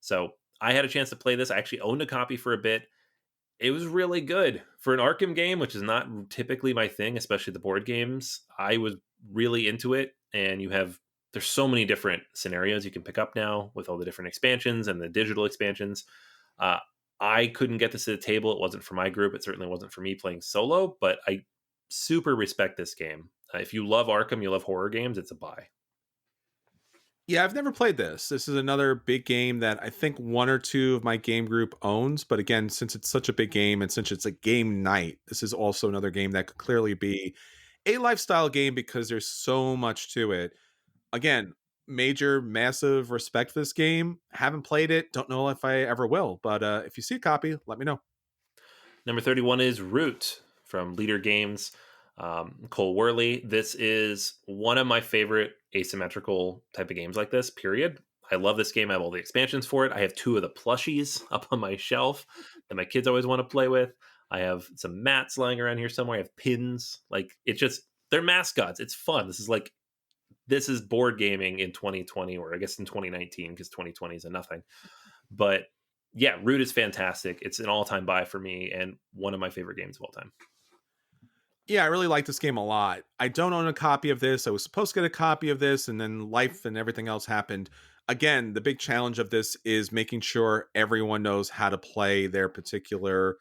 So I had a chance to play this. I actually owned a copy for a bit. It was really good for an Arkham game, which is not typically my thing, especially the board games. I was really into it, and there's so many different scenarios you can pick up now with all the different expansions and the digital expansions. I couldn't get this to the table. It wasn't for my group. It certainly wasn't for me playing solo, but I super respect this game. If you love Arkham, you love horror games, it's a buy. Yeah, I've never played this. This is another big game that I think one or two of my game group owns. But again, since it's such a big game and since it's a game night, this is also another game that could clearly be a lifestyle game because there's so much to it. Again, major, massive respect for this game. Haven't played it. Don't know if I ever will. But if you see a copy, let me know. Number 31 is Root from Leader Games. Cole Worley. This is one of my favorite asymmetrical type of games like this, period. I love this game. I have all the expansions for it. I have 2 of the plushies up on my shelf that my kids always want to play with. I have some mats lying around here somewhere. I have pins. Like, it's just, they're mascots. It's fun. This is board gaming in 2020, or I guess in 2019, because 2020 is a nothing. But yeah, Root is fantastic. It's an all-time buy for me and one of my favorite games of all time. Yeah, I really like this game a lot. I don't own a copy of this. I was supposed to get a copy of this, and then life and everything else happened. Again, the big challenge of this is making sure everyone knows how to play their particular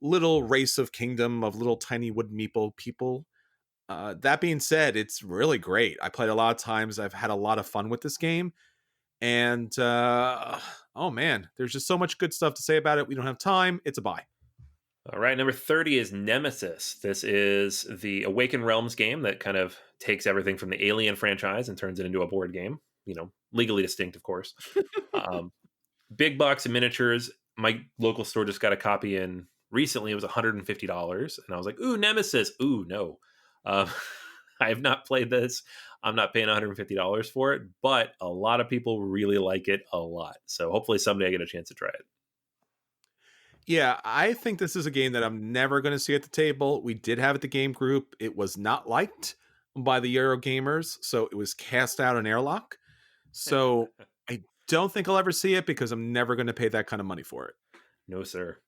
little race of kingdom of little tiny wood meeple people. That being said, it's really great. I played a lot of times. I've had a lot of fun with this game. And oh man, there's just so much good stuff to say about it. We don't have time. It's a buy. All right, number 30 is Nemesis. This is the Awakened Realms game that kind of takes everything from the Alien franchise and turns it into a board game. Legally distinct, of course. Big box of miniatures. My local store just got a copy in recently. It was $150, and I was like, "Ooh, Nemesis! Ooh, no." I have not played this. I'm not paying $150 for it, but a lot of people really like it a lot. So hopefully someday I get a chance to try it. Yeah, I think this is a game that I'm never going to see at the table. We did have it at the game group. It was not liked by the Euro gamers, so it was cast out on airlock. So I don't think I'll ever see it because I'm never going to pay that kind of money for it. No, sir.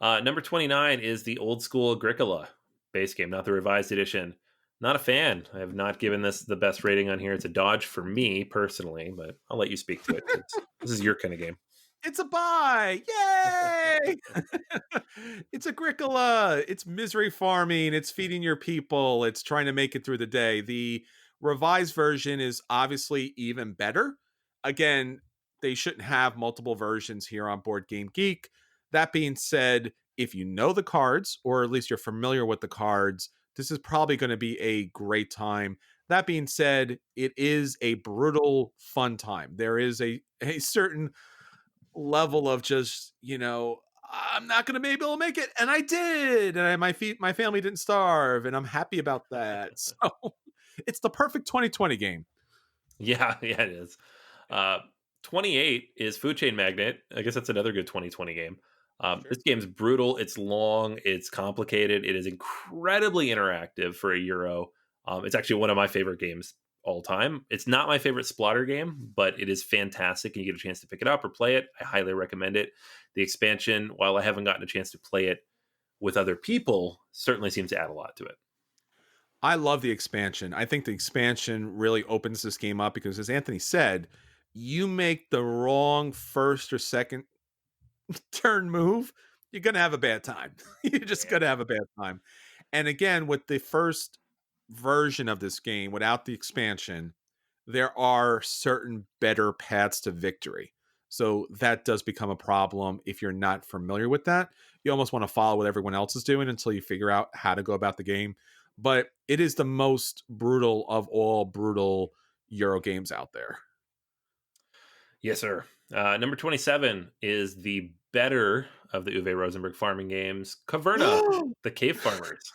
Number 29 is the old school Agricola base game, not the revised edition. Not a fan. I have not given this the best rating on here. It's a dodge for me personally, but I'll let you speak to it because this is your kind of game. It's a buy! Yay! It's Agricola. It's misery farming. It's feeding your people. It's trying to make it through the day. The revised version is obviously even better. Again, they shouldn't have multiple versions here on Board Game Geek. That being said, if you know the cards, or at least you're familiar with the cards, this is probably going to be a great time. That being said, it is a brutal, fun time. There is a certain level of just, I'm not going to be able to make it, and I did, and my family didn't starve, and I'm happy about that. So it's the perfect 2020 game. Yeah, yeah, it is. Uh, 28 is Food Chain Magnate. I guess that's another good 2020 game. Sure. This game's brutal. It's long. It's complicated. It is incredibly interactive for a Euro. It's actually one of my favorite games all time. It's not my favorite Splotter game, but it is fantastic, and you get a chance to pick it up or play it. I highly recommend it. The expansion, while I haven't gotten a chance to play it with other people, certainly seems to add a lot to it. I love the expansion. I think the expansion really opens this game up because, as Anthony said, you make the wrong first or second turn move, you're going to have a bad time. You're just going to have a bad time. And again, with the first version of this game, without the expansion, there are certain better paths to victory. So that does become a problem if you're not familiar with that. You almost want to follow what everyone else is doing until you figure out how to go about the game. But it is the most brutal of all brutal Euro games out there. Yes, sir. Number 27 is the better of the Uwe Rosenberg farming games, Caverna, the Cave Farmers.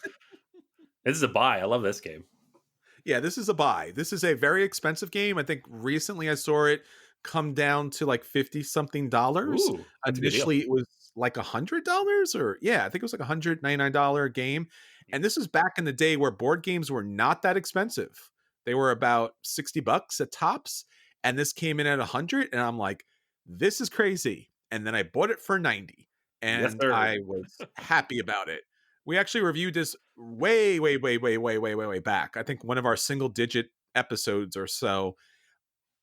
This is a buy. I love this game. Yeah, this is a buy. This is a very expensive game. I think recently I saw it come down to like 50 something dollars. Ooh, that's a good deal. Initially it was like $100, or yeah, I think it was like $199 game. And this is back in the day where board games were not that expensive. They were about $60 at tops, and this came in at 100, and I'm like, this is crazy. And then I bought it for 90, Yes, and sir. I was happy about it. We actually reviewed this way, way, way, way, way, way, way, way back. I think one of our single digit episodes or so.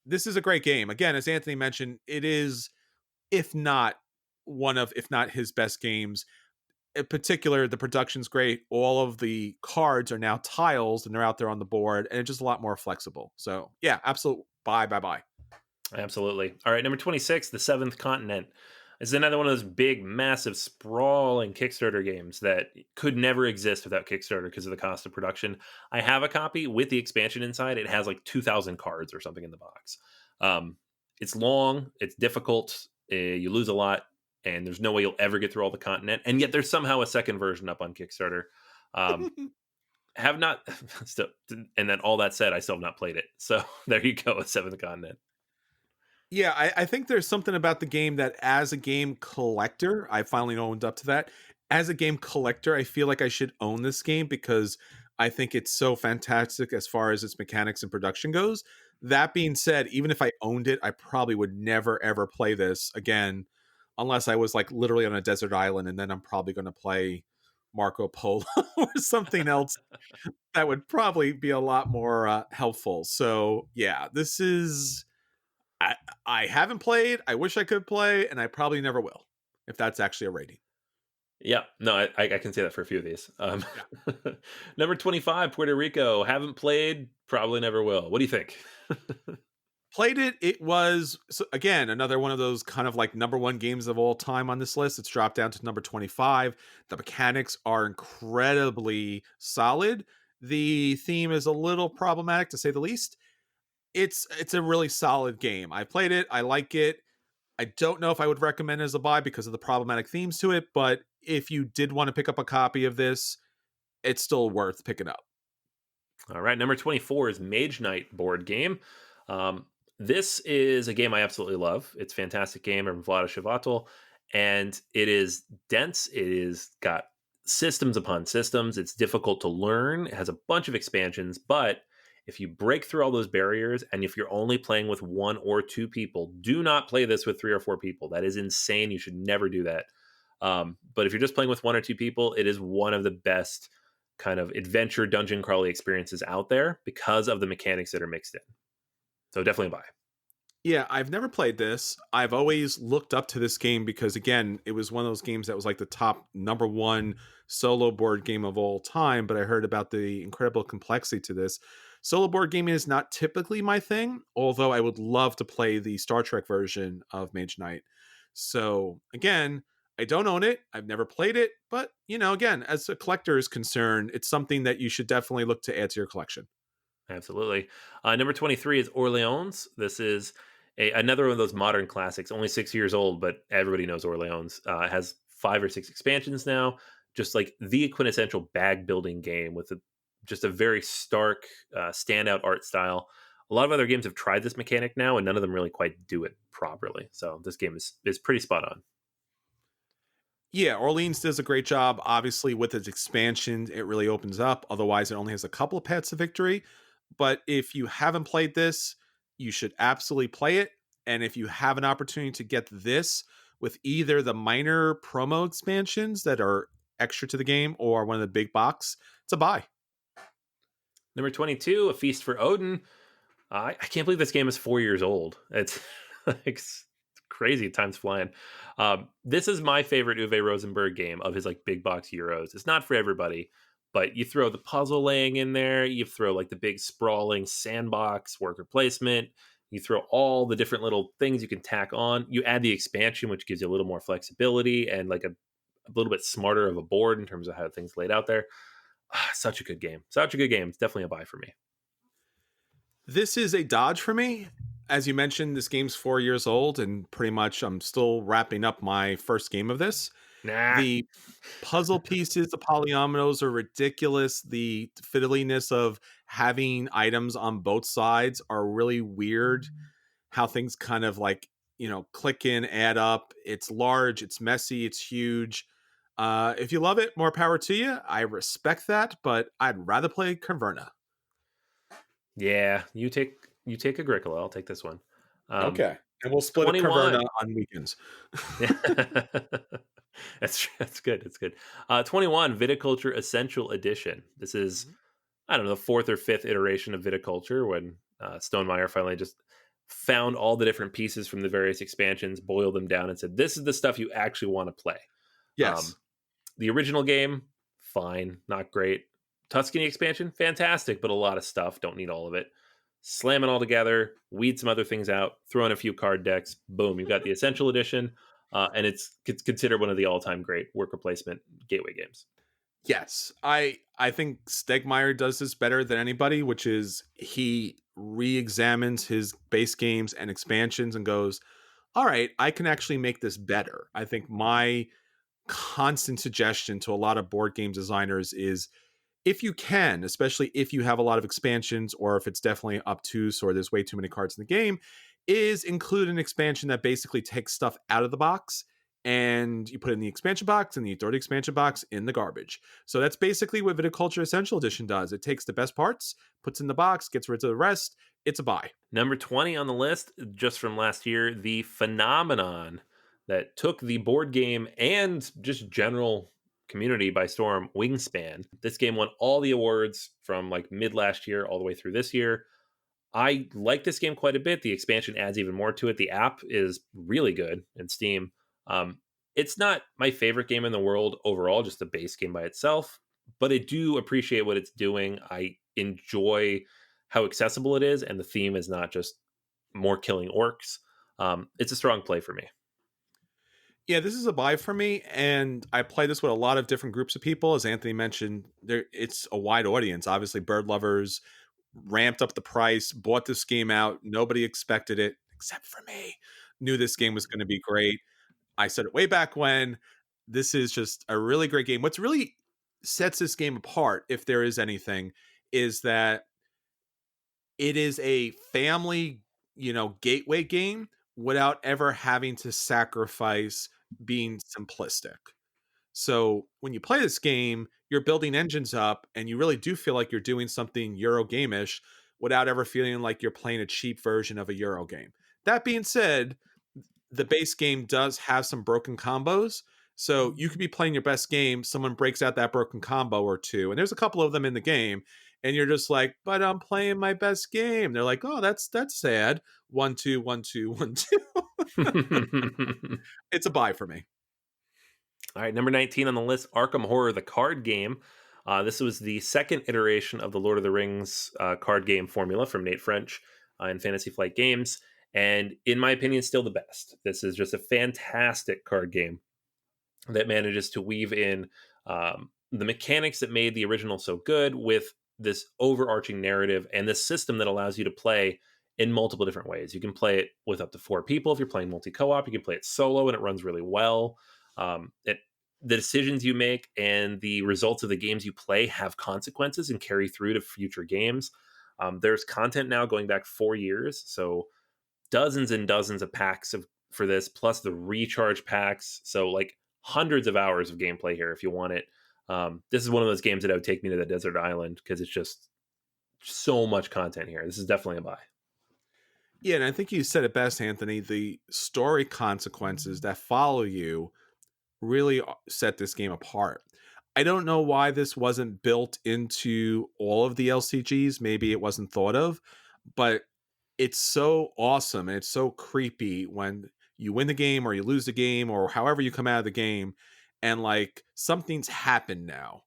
This is a great game. Again, as Anthony mentioned, it is, if not if not his best games. In particular, the production's great. All of the cards are now tiles and they're out there on the board, and it's just a lot more flexible. So yeah, absolute buy, bye, bye. Absolutely. All right, number 26, The Seventh Continent. This is another one of those big, massive, sprawling Kickstarter games that could never exist without Kickstarter because of the cost of production. I have a copy with the expansion inside. It has like 2,000 cards or something in the box. It's long, it's difficult, you lose a lot, and there's no way you'll ever get through all the continent. And yet there's somehow a second version up on Kickstarter. Um, have not, still, and then all that said, I still have not played it. So there you go, a Seventh Continent. Yeah, I think there's something about the game that, as a game collector, I finally owned up to that. As a game collector, I feel like I should own this game because I think it's so fantastic as far as its mechanics and production goes. That being said, even if I owned it, I probably would never ever play this again unless I was like literally on a desert island, and then I'm probably going to play Marco Polo or something else that would probably be a lot more helpful. So, yeah, this is I I haven't played. I wish I could play, and I probably never will. If that's actually a rating. Yeah, no, I can say that for a few of these. Yeah. Number 25, Puerto Rico. Haven't played, probably never will. What do you think? Played it. It was, so again, another one of those kind of like number one games of all time on this list. It's dropped down to number 25. The mechanics are incredibly solid. The theme is a little problematic to say the least. It's a really solid game. I played it. I like it. I don't know if I would recommend it as a buy because of the problematic themes to it, but if you did want to pick up a copy of this, it's still worth picking up. All right, number 24 is Mage Knight board game. This is a game I absolutely love. It's a fantastic game from Vlaada Chvátil, and it is dense. It is got systems upon systems. It's difficult to learn. It has a bunch of expansions, but if you break through all those barriers, and if you're only playing with one or two people, do not play this with three or four people. That is insane. You should never do that. But if you're just playing with one or two people, it is one of the best kind of adventure dungeon crawly experiences out there because of the mechanics that are mixed in. So definitely a buy. Yeah, I've never played this. I've always looked up to this game because, again, it was one of those games that was like the top number one solo board game of all time. But I heard about the incredible complexity to this. Solo board gaming is not typically my thing, although I would love to play the Star Trek version of Mage Knight. So, again, I don't own it. I've never played it. But, again, as a collector is concerned, it's something that you should definitely look to add to your collection. Absolutely. Number 23 is Orleans. This is another one of those modern classics, only 6 years old, but everybody knows Orleans. It has 5 or 6 expansions now, just like the quintessential bag building game with just a very stark, standout art style. A lot of other games have tried this mechanic now, and none of them really quite do it properly. So this game is pretty spot on. Yeah, Orleans does a great job. Obviously, with its expansion, it really opens up. Otherwise, it only has a couple of paths to victory. But if you haven't played this, you should absolutely play it. And if you have an opportunity to get this with either the minor promo expansions that are extra to the game or one of the big box, it's a buy. Number 22, A Feast for Odin. I can't believe this game is 4 years old. It's like crazy. Time's flying. This is my favorite Uwe Rosenberg game of his like big box Euros. It's not for everybody, but you throw the puzzle laying in there. You throw like the big sprawling sandbox worker placement. You throw all the different little things you can tack on. You add the expansion, which gives you a little more flexibility and like a little bit smarter of a board in terms of how things laid out there. Such a good game. Such a good game. It's definitely a buy for me. This is a dodge for me. As you mentioned, this game's 4 years old, and pretty much I'm still wrapping up my first game of this. Nah. The puzzle pieces, the polyominoes are ridiculous. The fiddliness of having items on both sides are really weird. How things kind of like, click in, add up. It's large, it's messy, it's huge. If you love it, more power to you. I respect that, but I'd rather play Caverna. Yeah, you take Agricola. I'll take this one. Okay. And we'll split a 21. Caverna on weekends. That's good. It's good. 21, Viticulture Essential Edition. This is, I don't know, the 4th or 5th iteration of Viticulture when Stonemaier finally just found all the different pieces from the various expansions, boiled them down, and said, this is the stuff you actually want to play. Yes. The original game, fine, not great. Tuscany expansion, fantastic, but a lot of stuff. Don't need all of it. Slam it all together, weed some other things out, throw in a few card decks. Boom, you've got the Essential Edition, and it's considered one of the all-time great worker placement gateway games. Yes, I think Stegmaier does this better than anybody, which is he re-examines his base games and expansions and goes, all right, I can actually make this better. I think my constant suggestion to a lot of board game designers is if you can, especially if you have a lot of expansions or if it's definitely obtuse or there's way too many cards in the game, is include an expansion that basically takes stuff out of the box and you put it in the expansion box and you throw the expansion box in the garbage. So that's basically what Viticulture Essential Edition does. It takes the best parts, puts in the box, gets rid of the rest. It's a buy. Number 20 on the list, just from last year, the phenomenon that took the board game and just general community by storm, Wingspan. This game won all the awards from like mid last year all the way through this year. I like this game quite a bit. The expansion adds even more to it. The app is really good in Steam. It's not my favorite game in the world overall, just the base game by itself, but I do appreciate what it's doing. I enjoy how accessible it is, and the theme is not just more killing orcs. It's a strong play for me. Yeah, this is a buy for me, and I play this with a lot of different groups of people. As Anthony mentioned, it's a wide audience. Obviously, bird lovers ramped up the price, bought this game out. Nobody expected it, except for me. Knew this game was going to be great. I said it way back when. This is just a really great game. What's really sets this game apart, if there is anything, is that it is a family, gateway game without ever having to sacrifice being simplistic. So when you play this game, you're building engines up and you really do feel like you're doing something Eurogame-ish without ever feeling like you're playing a cheap version of a Euro game. That being said, the base game does have some broken combos. So you could be playing your best game, someone breaks out that broken combo or two, and there's a couple of them in the game, and you're just like, but I'm playing my best game. They're like, oh, that's sad. 1-2, 1-2, 1-2. It's a buy for me. All right, number 19 on the list, Arkham Horror, the card game. This was the second iteration of the Lord of the Rings card game formula from Nate French and Fantasy Flight Games. And in my opinion, still the best. This is just a fantastic card game that manages to weave in the mechanics that made the original so good with this overarching narrative and this system that allows you to play in multiple different ways. You can play it with up to 4 people if you're playing multi co-op. You can play it solo and it runs really well. The decisions you make and the results of the games you play have consequences and carry through to future games. There's content now going back 4 years, so dozens and dozens of packs for this, plus the recharge packs. So like hundreds of hours of gameplay here if you want it. This is one of those games that I would take me to the desert island because it's just so much content here. This is definitely a buy. Yeah, and I think you said it best, Anthony. The story consequences that follow you really set this game apart. I don't know why this wasn't built into all of the LCGs. Maybe it wasn't thought of, but it's so awesome and it's so creepy when you win the game or you lose the game or however you come out of the game and like something's happened now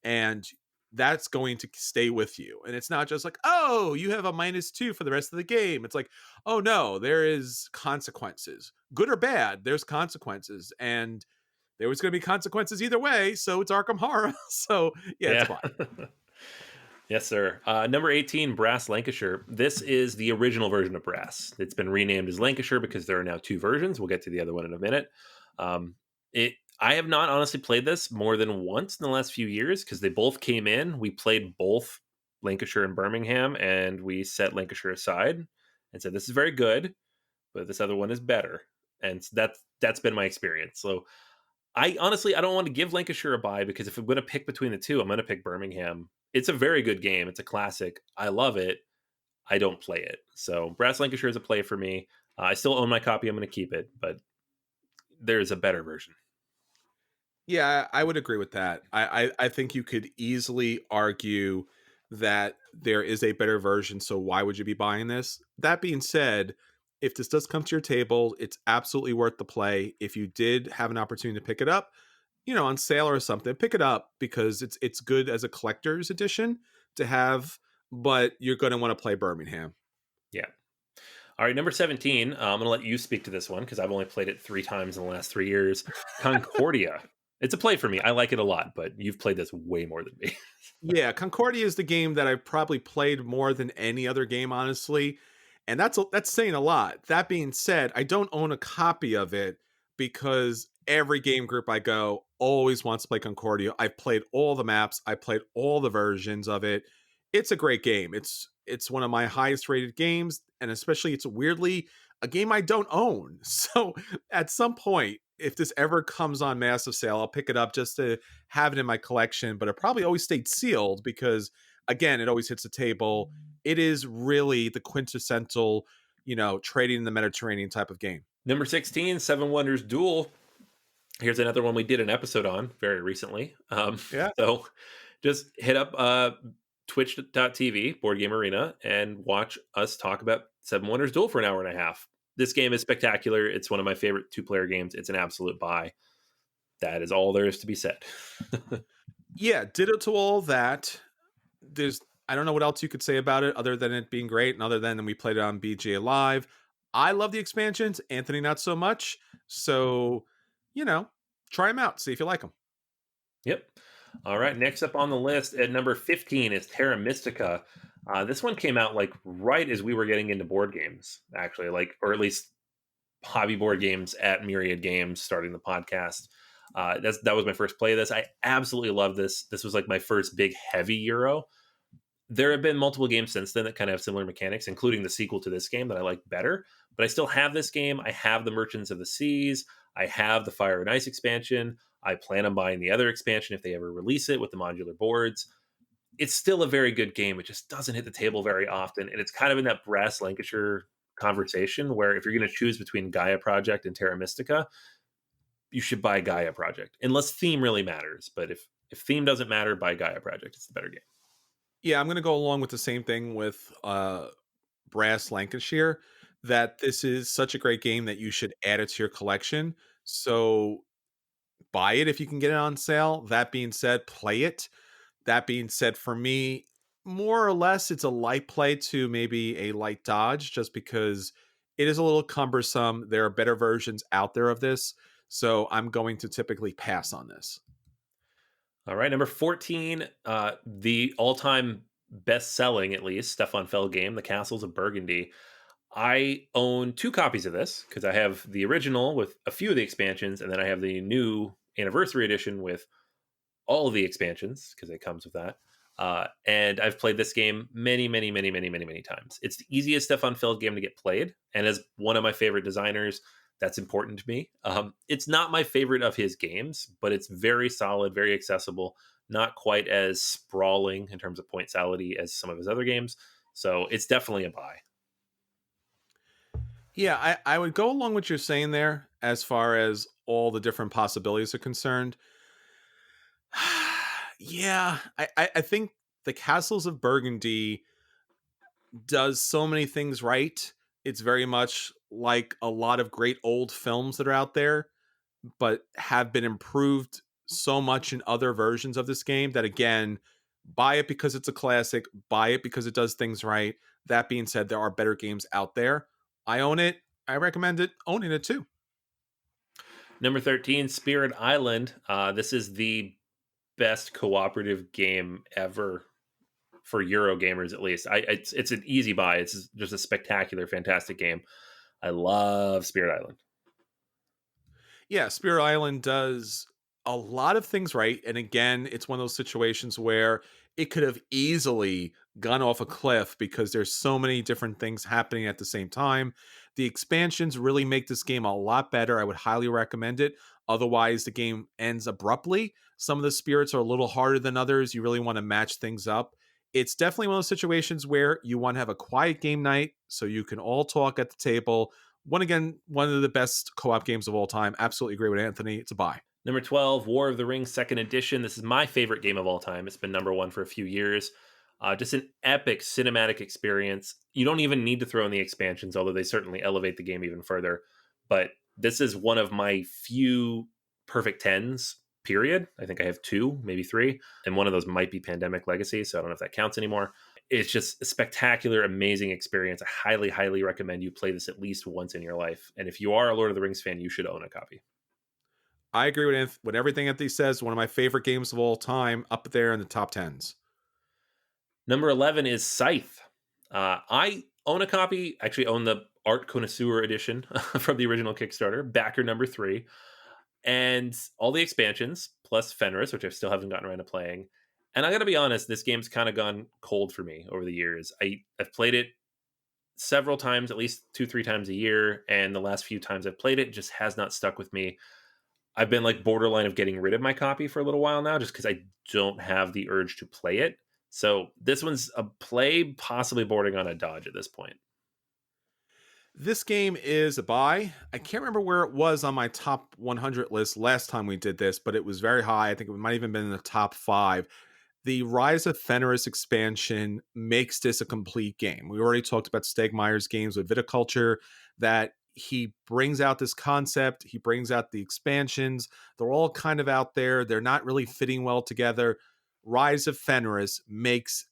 and that's going to stay with you. And it's not just like, oh, you have a -2 for the rest of the game. It's like, oh no, there is consequences. Good or bad, there's consequences. And there was going to be consequences either way. So it's Arkham Horror. So yeah, it's fine. Yes, sir. Number 18, Brass Lancashire. This is the original version of Brass. It's been renamed as Lancashire because there are now 2 versions. We'll get to the other one in a minute. I have not honestly played this more than once in the last few years because they both came in. We played both Lancashire and Birmingham, and we set Lancashire aside and said, this is very good, but this other one is better. And that's been my experience. So I don't want to give Lancashire a buy because if I'm going to pick between the two, I'm going to pick Birmingham. It's a very good game. It's a classic. I love it. I don't play it. So Brass Lancashire is a play for me. I still own my copy. I'm going to keep it, but there's a better version. Yeah, I would agree with that. I think you could easily argue that there is a better version. So why would you be buying this? That being said, if this does come to your table, it's absolutely worth the play. If you did have an opportunity to pick it up, on sale or something, pick it up because it's good as a collector's edition to have, but you're going to want to play Birmingham. Yeah. All right, number 17. I'm going to let you speak to this one because I've only played it 3 times in the last 3 years. Concordia. It's a play for me. I like it a lot, but you've played this way more than me. Yeah, Concordia is the game that I've probably played more than any other game, honestly. And that's saying a lot. That being said, I don't own a copy of it because every game group I go always wants to play Concordia. I've played all the maps. I played all the versions of it. It's a great game. It's one of my highest rated games, and especially it's weirdly a game I don't own. So at some point, if this ever comes on massive sale, I'll pick it up just to have it in my collection, but it probably always stayed sealed because again, it always hits the table. It is really the quintessential, trading in the Mediterranean type of game. Number 16, Seven Wonders Duel. Here's another one we did an episode on very recently. Yeah. So just hit up twitch.tv, BoardGameArena, and watch us talk about Seven Wonders Duel for an hour and a half. This game is spectacular. It's one of my favorite 2-player games. It's an absolute buy. That is all there is to be said. Yeah, ditto to all that. I don't know what else you could say about it other than it being great and other than we played it on BGA Live. I love the expansions. Anthony, not so much. So, try them out. See if you like them. Yep. All right. Next up on the list at number 15 is Terra Mystica. This one came out like right as we were getting into board games, actually, or at least hobby board games at Myriad Games, starting the podcast. That was my first play of this. I absolutely love this. This was like my first big heavy Euro. There have been multiple games since then that kind of have similar mechanics, including the sequel to this game that I like better. But I still have this game. I have the Merchants of the Seas. I have the Fire and Ice expansion. I plan on buying the other expansion if they ever release it with the modular boards. It's still a very good game. It just doesn't hit the table very often. And it's kind of in that Brass Lancashire conversation where if you're going to choose between Gaia Project and Terra Mystica, you should buy Gaia Project, unless theme really matters. But if theme doesn't matter, buy Gaia Project. It's the better game. Yeah, I'm going to go along with the same thing with Brass Lancashire, that this is such a great game that you should add it to your collection. So buy it if you can get it on sale. That being said, play it. That being said, for me, more or less, it's a light play to maybe a light dodge, just because it is a little cumbersome. There are better versions out there of this. So I'm going to typically pass on this. All right, number 14, the all-time best-selling, at least, Stefan Feld game, The Castles of Burgundy. I own 2 copies of this because I have the original with a few of the expansions, and then I have the new anniversary edition with all of the expansions because it comes with that. And I've played this game many, many, many, many, many, many times. It's the easiest Stefan Feld game to get played, and as one of my favorite designers, that's important to me. It's not my favorite of his games, but it's very solid, very accessible, not quite as sprawling in terms of point sality as some of his other games. So it's definitely a buy. Yeah, I would go along with what you're saying there as far as all the different possibilities are concerned. Yeah, I think the Castles of Burgundy does so many things right. It's very much like a lot of great old films that are out there, but have been improved so much in other versions of this game that, again, buy it because it's a classic, buy it because it does things right. That being said, there are better games out there. I own it. I recommend it. Owning it too. Number 13, Spirit Island. This is the best cooperative game ever for Euro gamers, at least. It's an easy buy. It's just a spectacular, fantastic game. I love Spirit Island. Yeah, Spirit Island does a lot of things right. And again, it's one of those situations where it could have easily gone off a cliff because there's so many different things happening at the same time. The expansions really make this game a lot better. I would highly recommend it. Otherwise, the game ends abruptly. Some of the spirits are a little harder than others. You really want to match things up. It's definitely one of those situations where you want to have a quiet game night so you can all talk at the table. One of the best co-op games of all time. Absolutely agree with Anthony. It's a buy. Number 12, War of the Rings Second Edition. This is my favorite game of all time. It's been number 1 for a few years. Just an epic cinematic experience. You don't even need to throw in the expansions, although they certainly elevate the game even further. But this is one of my few perfect 10s, period. I think I have 2, maybe 3. And one of those might be Pandemic Legacy, so I don't know if that counts anymore. It's just a spectacular, amazing experience. I highly, highly recommend you play this at least once in your life. And if you are a Lord of the Rings fan, you should own a copy. I agree with everything Anthony says. One of my favorite games of all time, up there in the top 10s. Number 11 is Scythe. I own a copy, actually own the Art Connoisseur edition from the original Kickstarter, backer number 3, and all the expansions, plus Fenris, which I still haven't gotten around to playing. And I got to be honest, this game's kind of gone cold for me over the years. I've played it several times, at least 2-3 times a year, and the last few times I've played it just has not stuck with me. I've been like borderline of getting rid of my copy for a little while now, just because I don't have the urge to play it. So this one's a play, possibly bordering on a dodge at this point. This game is a buy. I can't remember where it was on my top 100 list last time we did this, but it was very high. I think it might even been in the top 5. The Rise of Fenris expansion makes this a complete game. We already talked about Stegmeier's games with Viticulture, that he brings out this concept, he brings out the expansions. They're all kind of out there. They're not really fitting well together. Rise of Fenris makes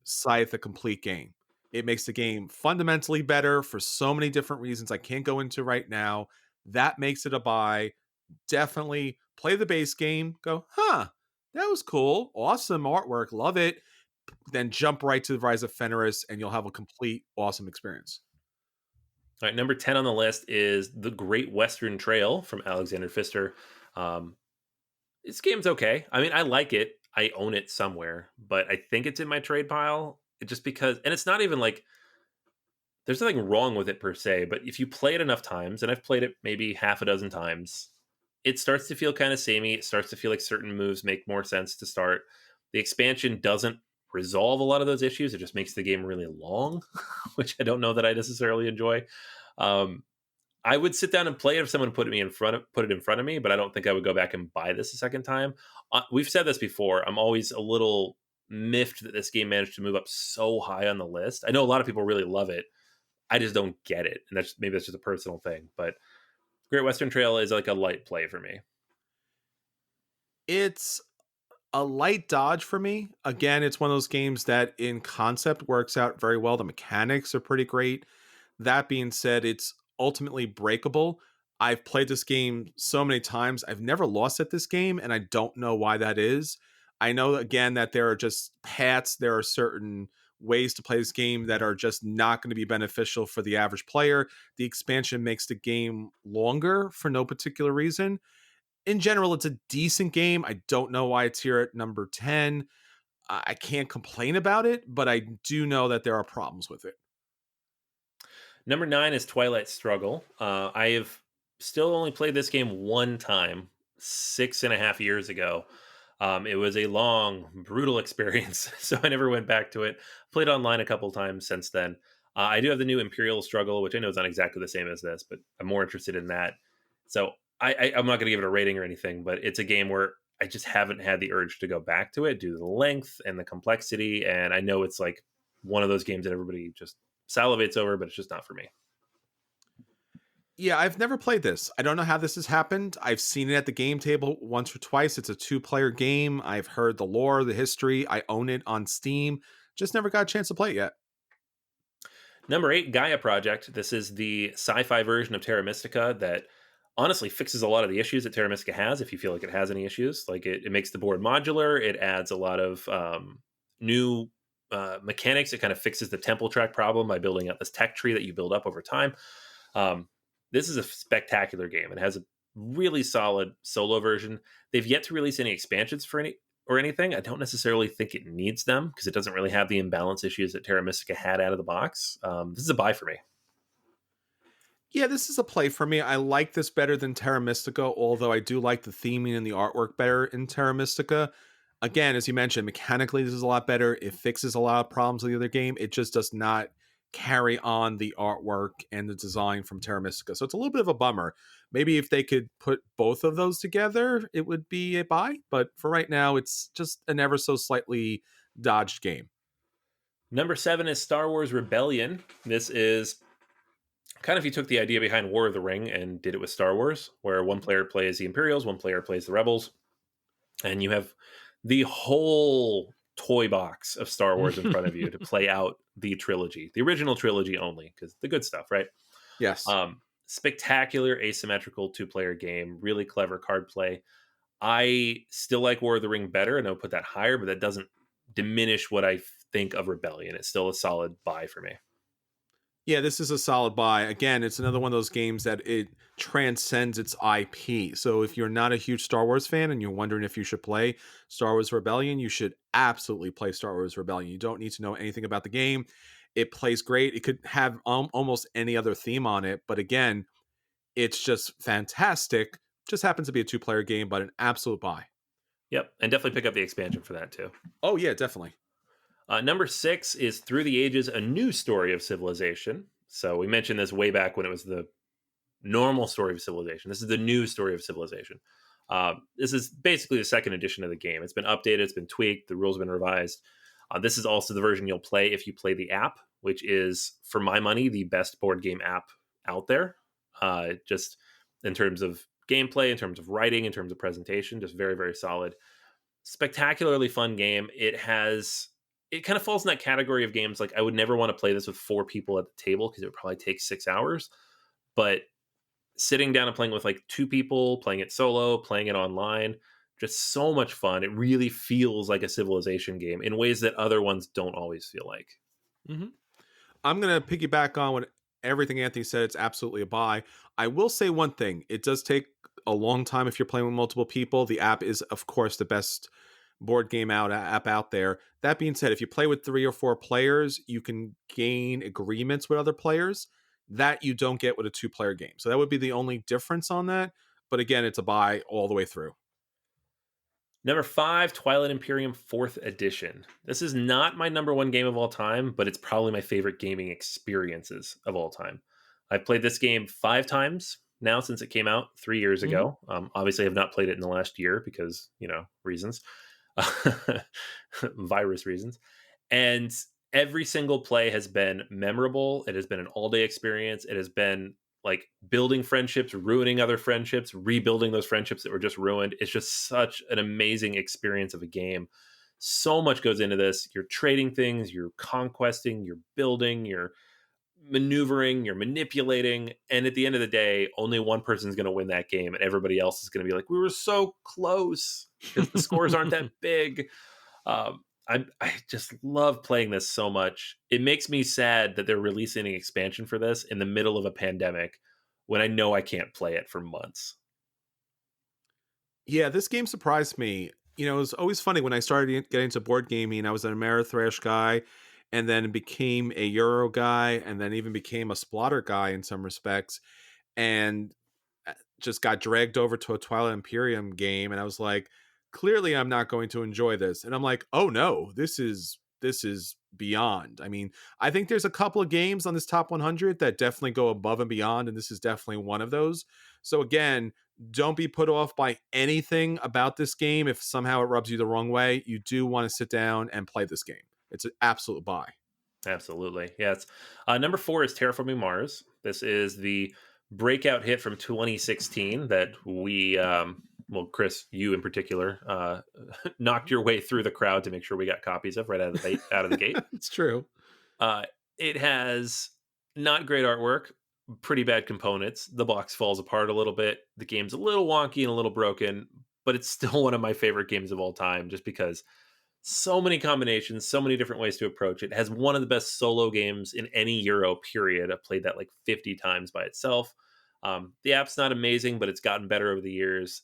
Scythe a complete game. It makes the game fundamentally better for so many different reasons I can't go into right now. That makes it a buy. Definitely play the base game. Go, that was cool. Awesome artwork. Love it. Then jump right to the Rise of Fenris and you'll have a complete awesome experience. All right, number 10 on the list is The Great Western Trail from Alexander Pfister. This game's okay. I mean, I like it. I own it somewhere, but I think it's in my trade pile just because, and it's not even like, there's nothing wrong with it per se, but if you play it enough times, and I've played it maybe half a dozen times, it starts to feel kind of samey. It starts to feel like certain moves make more sense to start. The expansion doesn't resolve a lot of those issues. It just makes the game really long, which I don't know that I necessarily enjoy. I would sit down and play it if someone put it in front of me, but I don't think I would go back and buy this a second time. We've said this before. I'm always a little miffed that this game managed to move up so high on the list. I know a lot of people really love it. I just don't get it, and that's just a personal thing. But Great Western Trail is like a light play for me. It's a light dodge for me. Again, it's one of those games that in concept works out very well. The mechanics are pretty great. That being said, it's ultimately breakable. I've played this game so many times. I've never lost at this game, and I don't know why that is. I know, again, that there are just paths, there are certain ways to play this game that are just not going to be beneficial for the average player. The expansion makes the game longer for no particular reason. In general, it's a decent game. I don't know why it's here at number 10. I can't complain about it, but I do know that there are problems with it. Number 9 is Twilight Struggle. I have still only played this game one time, 6.5 years ago. It was a long, brutal experience, so I never went back to it. Played online a couple times since then. I do have the new Imperial Struggle, which I know is not exactly the same as this, but I'm more interested in that. So I'm not going to give it a rating or anything, but it's a game where I just haven't had the urge to go back to it due to the length and the complexity. And I know it's like one of those games that everybody just salivates over, but it's just not for me. Yeah, I've never played this. I don't know how this has happened. I've seen it at the game table once or twice. It's a 2-player game. I've heard the lore, the history. I own it on Steam. Just never got a chance to play it yet. Number 8, Gaia Project. This is the sci-fi version of Terra Mystica that honestly fixes a lot of the issues that Terra Mystica has, if you feel like it has any issues. Like it makes the board modular. It adds a lot of new mechanics. It kind of fixes the temple track problem by building out this tech tree that you build up over time. This is a spectacular game. It has a really solid solo version. They've yet to release any expansions for anything. I don't necessarily think it needs them because it doesn't really have the imbalance issues that Terra Mystica had out of the box. This is a buy for me. Yeah, this is a play for me. I like this better than Terra Mystica, although I do like the theming and the artwork better in Terra Mystica. Again, as you mentioned, mechanically, this is a lot better. It fixes a lot of problems of the other game. It just does not carry on the artwork and the design from Terra Mystica. So it's a little bit of a bummer. Maybe if they could put both of those together, it would be a buy. But for right now, it's just an ever so slightly dodged game. Number 7 is Star Wars Rebellion. This is kind of, if you took the idea behind War of the Ring and did it with Star Wars, where one player plays the Imperials, one player plays the Rebels, and you have the whole toy box of Star Wars in front of you to play out the trilogy, the original trilogy only, because the good stuff, right? Yes. Spectacular asymmetrical 2-player game, really clever card play. I still like War of the Ring better, and I'll put that higher, but that doesn't diminish what I think of Rebellion. It's still a solid buy for me. Yeah, this is a solid buy. Again, it's another one of those games that it transcends its IP. So if you're not a huge Star Wars fan and you're wondering if you should play Star Wars Rebellion, you should absolutely play Star Wars Rebellion. You don't need to know anything about the game. It plays great. It could have almost any other theme on it, but again, it's just fantastic. Just happens to be a 2-player game, but an absolute buy. Yep, and definitely pick up the expansion for that too. Oh yeah, definitely. Number 6 is Through the Ages, A New Story of Civilization. So we mentioned this way back when it was the normal story of civilization. This is the new story of civilization. This is basically the second edition of the game. It's been updated, it's been tweaked, the rules have been revised. This is also the version you'll play if you play the app, which is, for my money, the best board game app out there. Just in terms of gameplay, in terms of writing, in terms of presentation, just very, very solid. Spectacularly fun game. It kind of falls in that category of games like I would never want to play this with 4 people at the table because it would probably take 6 hours. But sitting down and playing with like 2 people, playing it solo, playing it online, just so much fun. It really feels like a Civilization game in ways that other ones don't always feel like. Mm-hmm. I'm going to piggyback on what everything Anthony said. It's absolutely a buy. I will say one thing. It does take a long time if you're playing with multiple people. The app is, of course, the best board game app out there. That being said, if you play with 3 or 4 players, you can gain agreements with other players that you don't get with a 2-player game. So that would be the only difference on that. But again, it's a buy all the way through. Number 5, Twilight Imperium 4th Edition. This is not my number 1 game of all time, but it's probably my favorite gaming experiences of all time. I've played this game 5 times now since it came out 3 years Mhm. ago. Obviously, I have not played it in the last year because, reasons, virus reasons. And every single play has been memorable. It has been an all day experience. It has been like building friendships, ruining other friendships, rebuilding those friendships that were just ruined. It's just such an amazing experience of a game. So much goes into this. You're trading things, you're conquesting, you're building, you're maneuvering, you're manipulating. And at the end of the day, only one person's going to win that game, and everybody else is going to be like, we were so close because the scores aren't that big. I just love playing this so much. It makes me sad that they're releasing an expansion for this in the middle of a pandemic when I know I can't play it for months. Yeah, this game surprised me. It was always funny when I started getting into board gaming. I was an Ameritrash guy, and then became a Euro guy, and then even became a Splotter guy in some respects, and just got dragged over to a Twilight Imperium game, and I was like, clearly I'm not going to enjoy this. And I'm like, oh no, this is beyond. I mean, I think there's a couple of games on this top 100 that definitely go above and beyond, and this is definitely one of those. So again, don't be put off by anything about this game. If somehow it rubs you the wrong way, you do want to sit down and play this game. It's an absolute buy. Absolutely. Yes. Number 4 is Terraforming Mars. This is the breakout hit from 2016 that well, Chris, you in particular, knocked your way through the crowd to make sure we got copies of right out of the gate. It's true. Uh, it has not great artwork, pretty bad components. The box falls apart a little bit. The game's a little wonky and a little broken, but it's still one of my favorite games of all time just because so many combinations, so many different ways to approach it. It has one of the best solo games in any Euro period. I've played that like 50 times by itself. The app's not amazing, but it's gotten better over the years.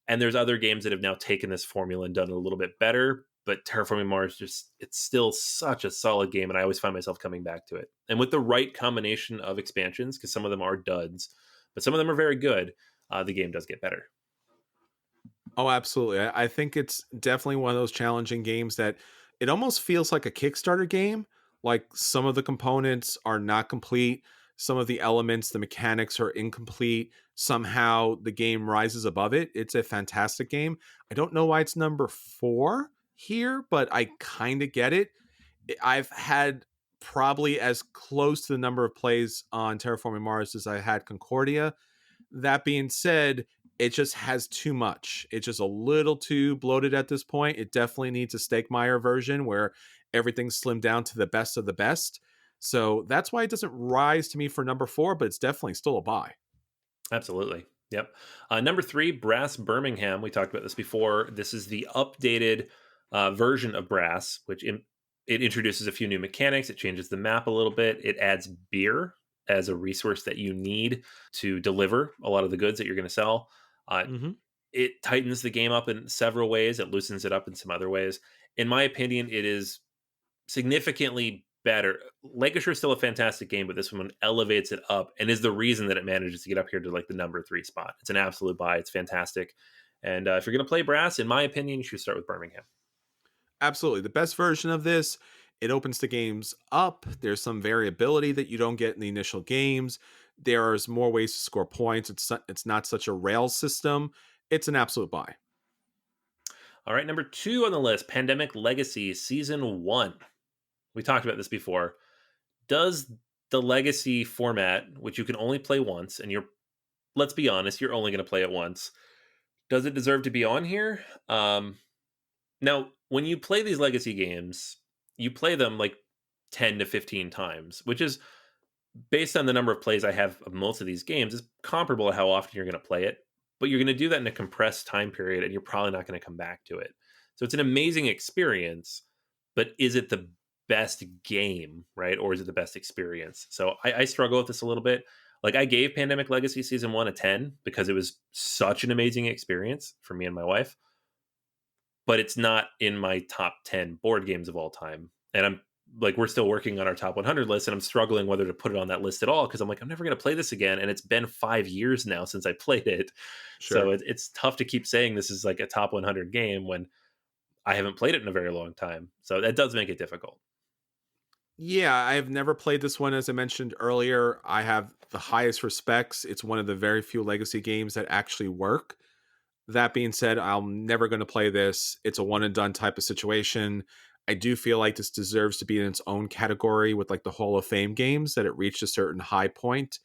And there's other games that have now taken this formula and done it a little bit better. But Terraforming Mars, it's still such a solid game. And I always find myself coming back to it. And with the right combination of expansions, because some of them are duds, but some of them are very good, the game does get better. Oh, absolutely. I think it's definitely one of those challenging games that it almost feels like a Kickstarter game. Like some of the components are not complete, some of the elements, the mechanics are incomplete. Somehow the game rises above it. It's a fantastic game. I don't know why it's number 4 here, but I kind of get it. I've had probably as close to the number of plays on Terraforming Mars as I had Concordia. That being said, it just has too much. It's just a little too bloated at this point. It definitely needs a Stakemaier version where everything's slimmed down to the best of the best. So that's why it doesn't rise to me for number 4, but it's definitely still a buy. Absolutely. Yep. Number 3, Brass Birmingham. We talked about this before. This is the updated version of Brass, it introduces a few new mechanics. It changes the map a little bit. It adds beer as a resource that you need to deliver a lot of the goods that you're going to sell. Uh, Mm-hmm. it tightens the game up in several ways. It loosens it up in some other ways. In my opinion, it is significantly better. Lancashire is still a fantastic game, but this one elevates it up and is the reason that it manages to get up here to like the number 3 spot. It's an absolute buy. It's fantastic. And if you're going to play Brass, in my opinion, you should start with Birmingham. Absolutely. The best version of this, it opens the games up. There's some variability that you don't get in the initial games. There's more ways to score points. It's not such a rail system. It's an absolute buy. All right, number 2 on the list, Pandemic Legacy Season 1. We talked about this before. Does the Legacy format, which you can only play once, and let's be honest, you're only going to play it once, does it deserve to be on here? Now, when you play these Legacy games, you play them like 10 to 15 times, which is based on the number of plays I have of most of these games, is comparable to how often you're going to play it. But you're going to do that in a compressed time period, and you're probably not going to come back to it. So it's an amazing experience, but is it the best game, right? Or is it the best experience? So I struggle with this a little bit. Like I gave Pandemic Legacy Season 1 a 10 because it was such an amazing experience for me and my wife, but it's not in my top 10 board games of all time. And I'm like, we're still working on our top 100 list, and I'm struggling whether to put it on that list at all because I'm like, I'm never going to play this again. And it's been 5 years now since I played it. So Sure. it's tough to keep saying this is like a top 100 game when I haven't played it in a very long time. So that does make it difficult. Yeah, I have never played this one. As I mentioned earlier, I have the highest respects. It's one of the very few legacy games that actually work. That being said, I'm never going to play this. It's a one and done type of situation. I do feel like this deserves to be in its own category with like the Hall of Fame games, that it reached a certain high point.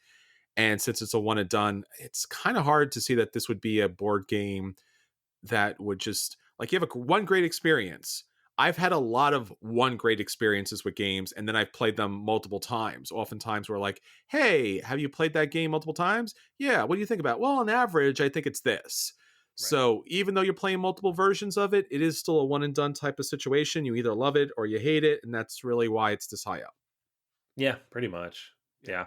And since it's a one and done, it's kind of hard to see that this would be a board game that would just like, you have one great experience. I've had a lot of one great experiences with games, and then I've played them multiple times. Oftentimes, we're like, "Hey, have you played that game multiple times? Yeah, what do you think about it? Well, on average, I think it's this." Right. So even though you're playing multiple versions of it, it is still a one and done type of situation. You either love it or you hate it, and that's really why it's this high up. Yeah, pretty much. Yeah.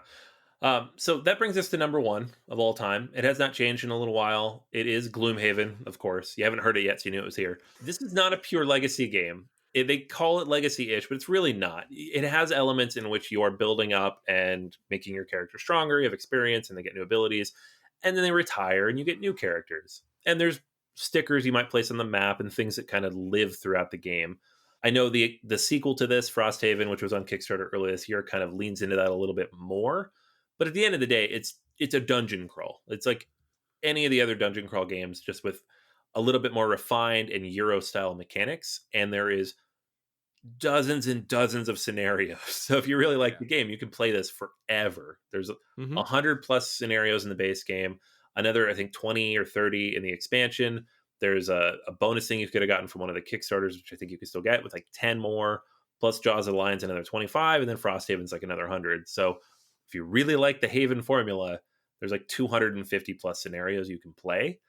Yeah. So that brings us to number one of all time. It has not changed in a little while. It is Gloomhaven, of course. You haven't heard it yet, so you knew it was here. This is not a pure legacy game. They call it legacy-ish, but it's really not. It has elements in which you are building up and making your character stronger. You have experience, and they get new abilities, and then they retire, and you get new characters. And there's stickers you might place on the map and things that kind of live throughout the game. I know the sequel to this, Frosthaven, which was on Kickstarter earlier this year, kind of leans into that a little bit more. But at the end of the day, it's a dungeon crawl. It's like any of the other dungeon crawl games, just with a little bit more refined and Euro style mechanics. And there is dozens and dozens of scenarios. So if you really like Yeah. the game, you can play this forever. There's Hmm. 100 plus scenarios in the base game, another I think 20 or 30 in the expansion. There's a bonus thing you could have gotten from one of the Kickstarters, which I think you can still get with like 10 more, plus Jaws of the Lions another 25, and then Frosthaven's like another 100. So if you really like the Haven formula, there's like 250 plus scenarios you can play,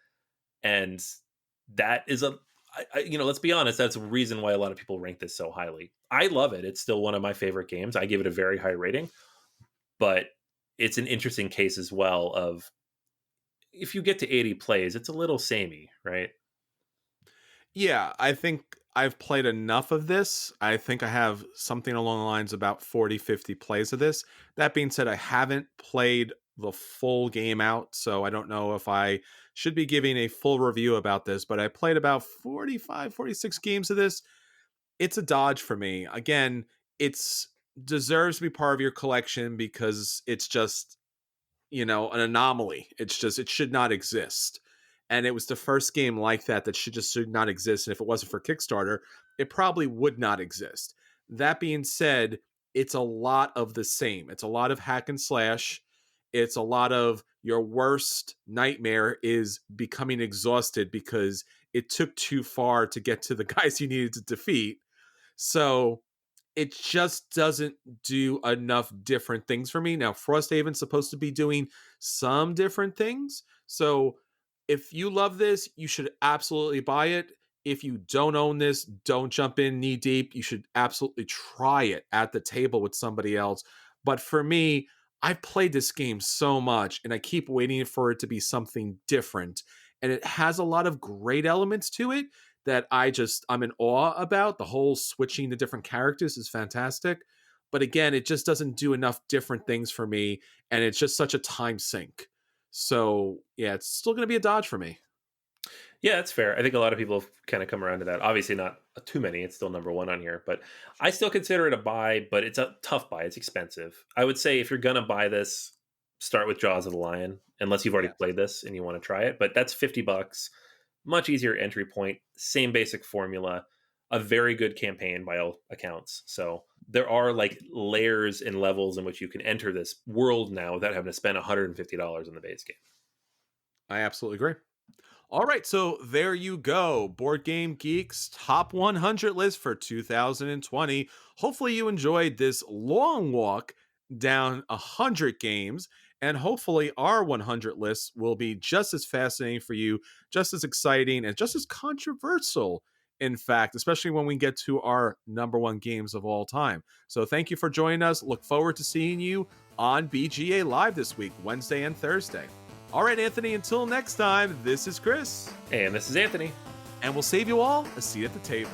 and that is let's be honest, that's a reason why a lot of people rank this so highly. I love it. It's still one of my favorite games. I give it a very high rating, but it's an interesting case as well of if you get to 80 plays, it's a little samey, right? Yeah, I think I've played enough of this. I think I have something along the lines about 40, 50 plays of this. That being said, I haven't played the full game out, so I don't know if I should be giving a full review about this, but I played about 45, 46 games of this. It's a dodge for me. Again, it's deserves to be part of your collection because it's just, an anomaly. It's just, it should not exist. And it was the first game like that should not exist. And if it wasn't for Kickstarter, it probably would not exist. That being said, it's a lot of the same. It's a lot of hack and slash. It's a lot of your worst nightmare is becoming exhausted because it took too far to get to the guys you needed to defeat. So it just doesn't do enough different things for me. Now, Frosthaven's supposed to be doing some different things. So if you love this, you should absolutely buy it. If you don't own this, don't jump in knee deep. You should absolutely try it at the table with somebody else. But for me, I've played this game so much and I keep waiting for it to be something different. And it has a lot of great elements to it that I'm in awe about. The whole switching to different characters is fantastic. But again, it just doesn't do enough different things for me. And it's just such a time sink. So yeah, it's still going to be a dodge for me. Yeah, that's fair. I think a lot of people have kind of come around to that. Obviously, not too many. It's still number one on here, but I still consider it a buy. But it's a tough buy. It's expensive. I would say if you're gonna buy this, start with Jaws of the Lion, unless you've already Yeah. played this and you want to try it. But that's $50. Much easier entry point. Same basic formula. A very good campaign by all accounts. So there are like layers and levels in which you can enter this world now without having to spend $150 on the base game. I absolutely agree. All right, so there you go. Board Game Geek's top 100 list for 2020. Hopefully, you enjoyed this long walk down 100 games, and hopefully, our 100 list will be just as fascinating for you, just as exciting, and just as controversial, in fact, especially when we get to our number one games of all time. So, thank you for joining us. Look forward to seeing you on BGA Live this week, Wednesday and Thursday. All right, Anthony, until next time, this is Chris. And this is Anthony. And we'll save you all a seat at the table.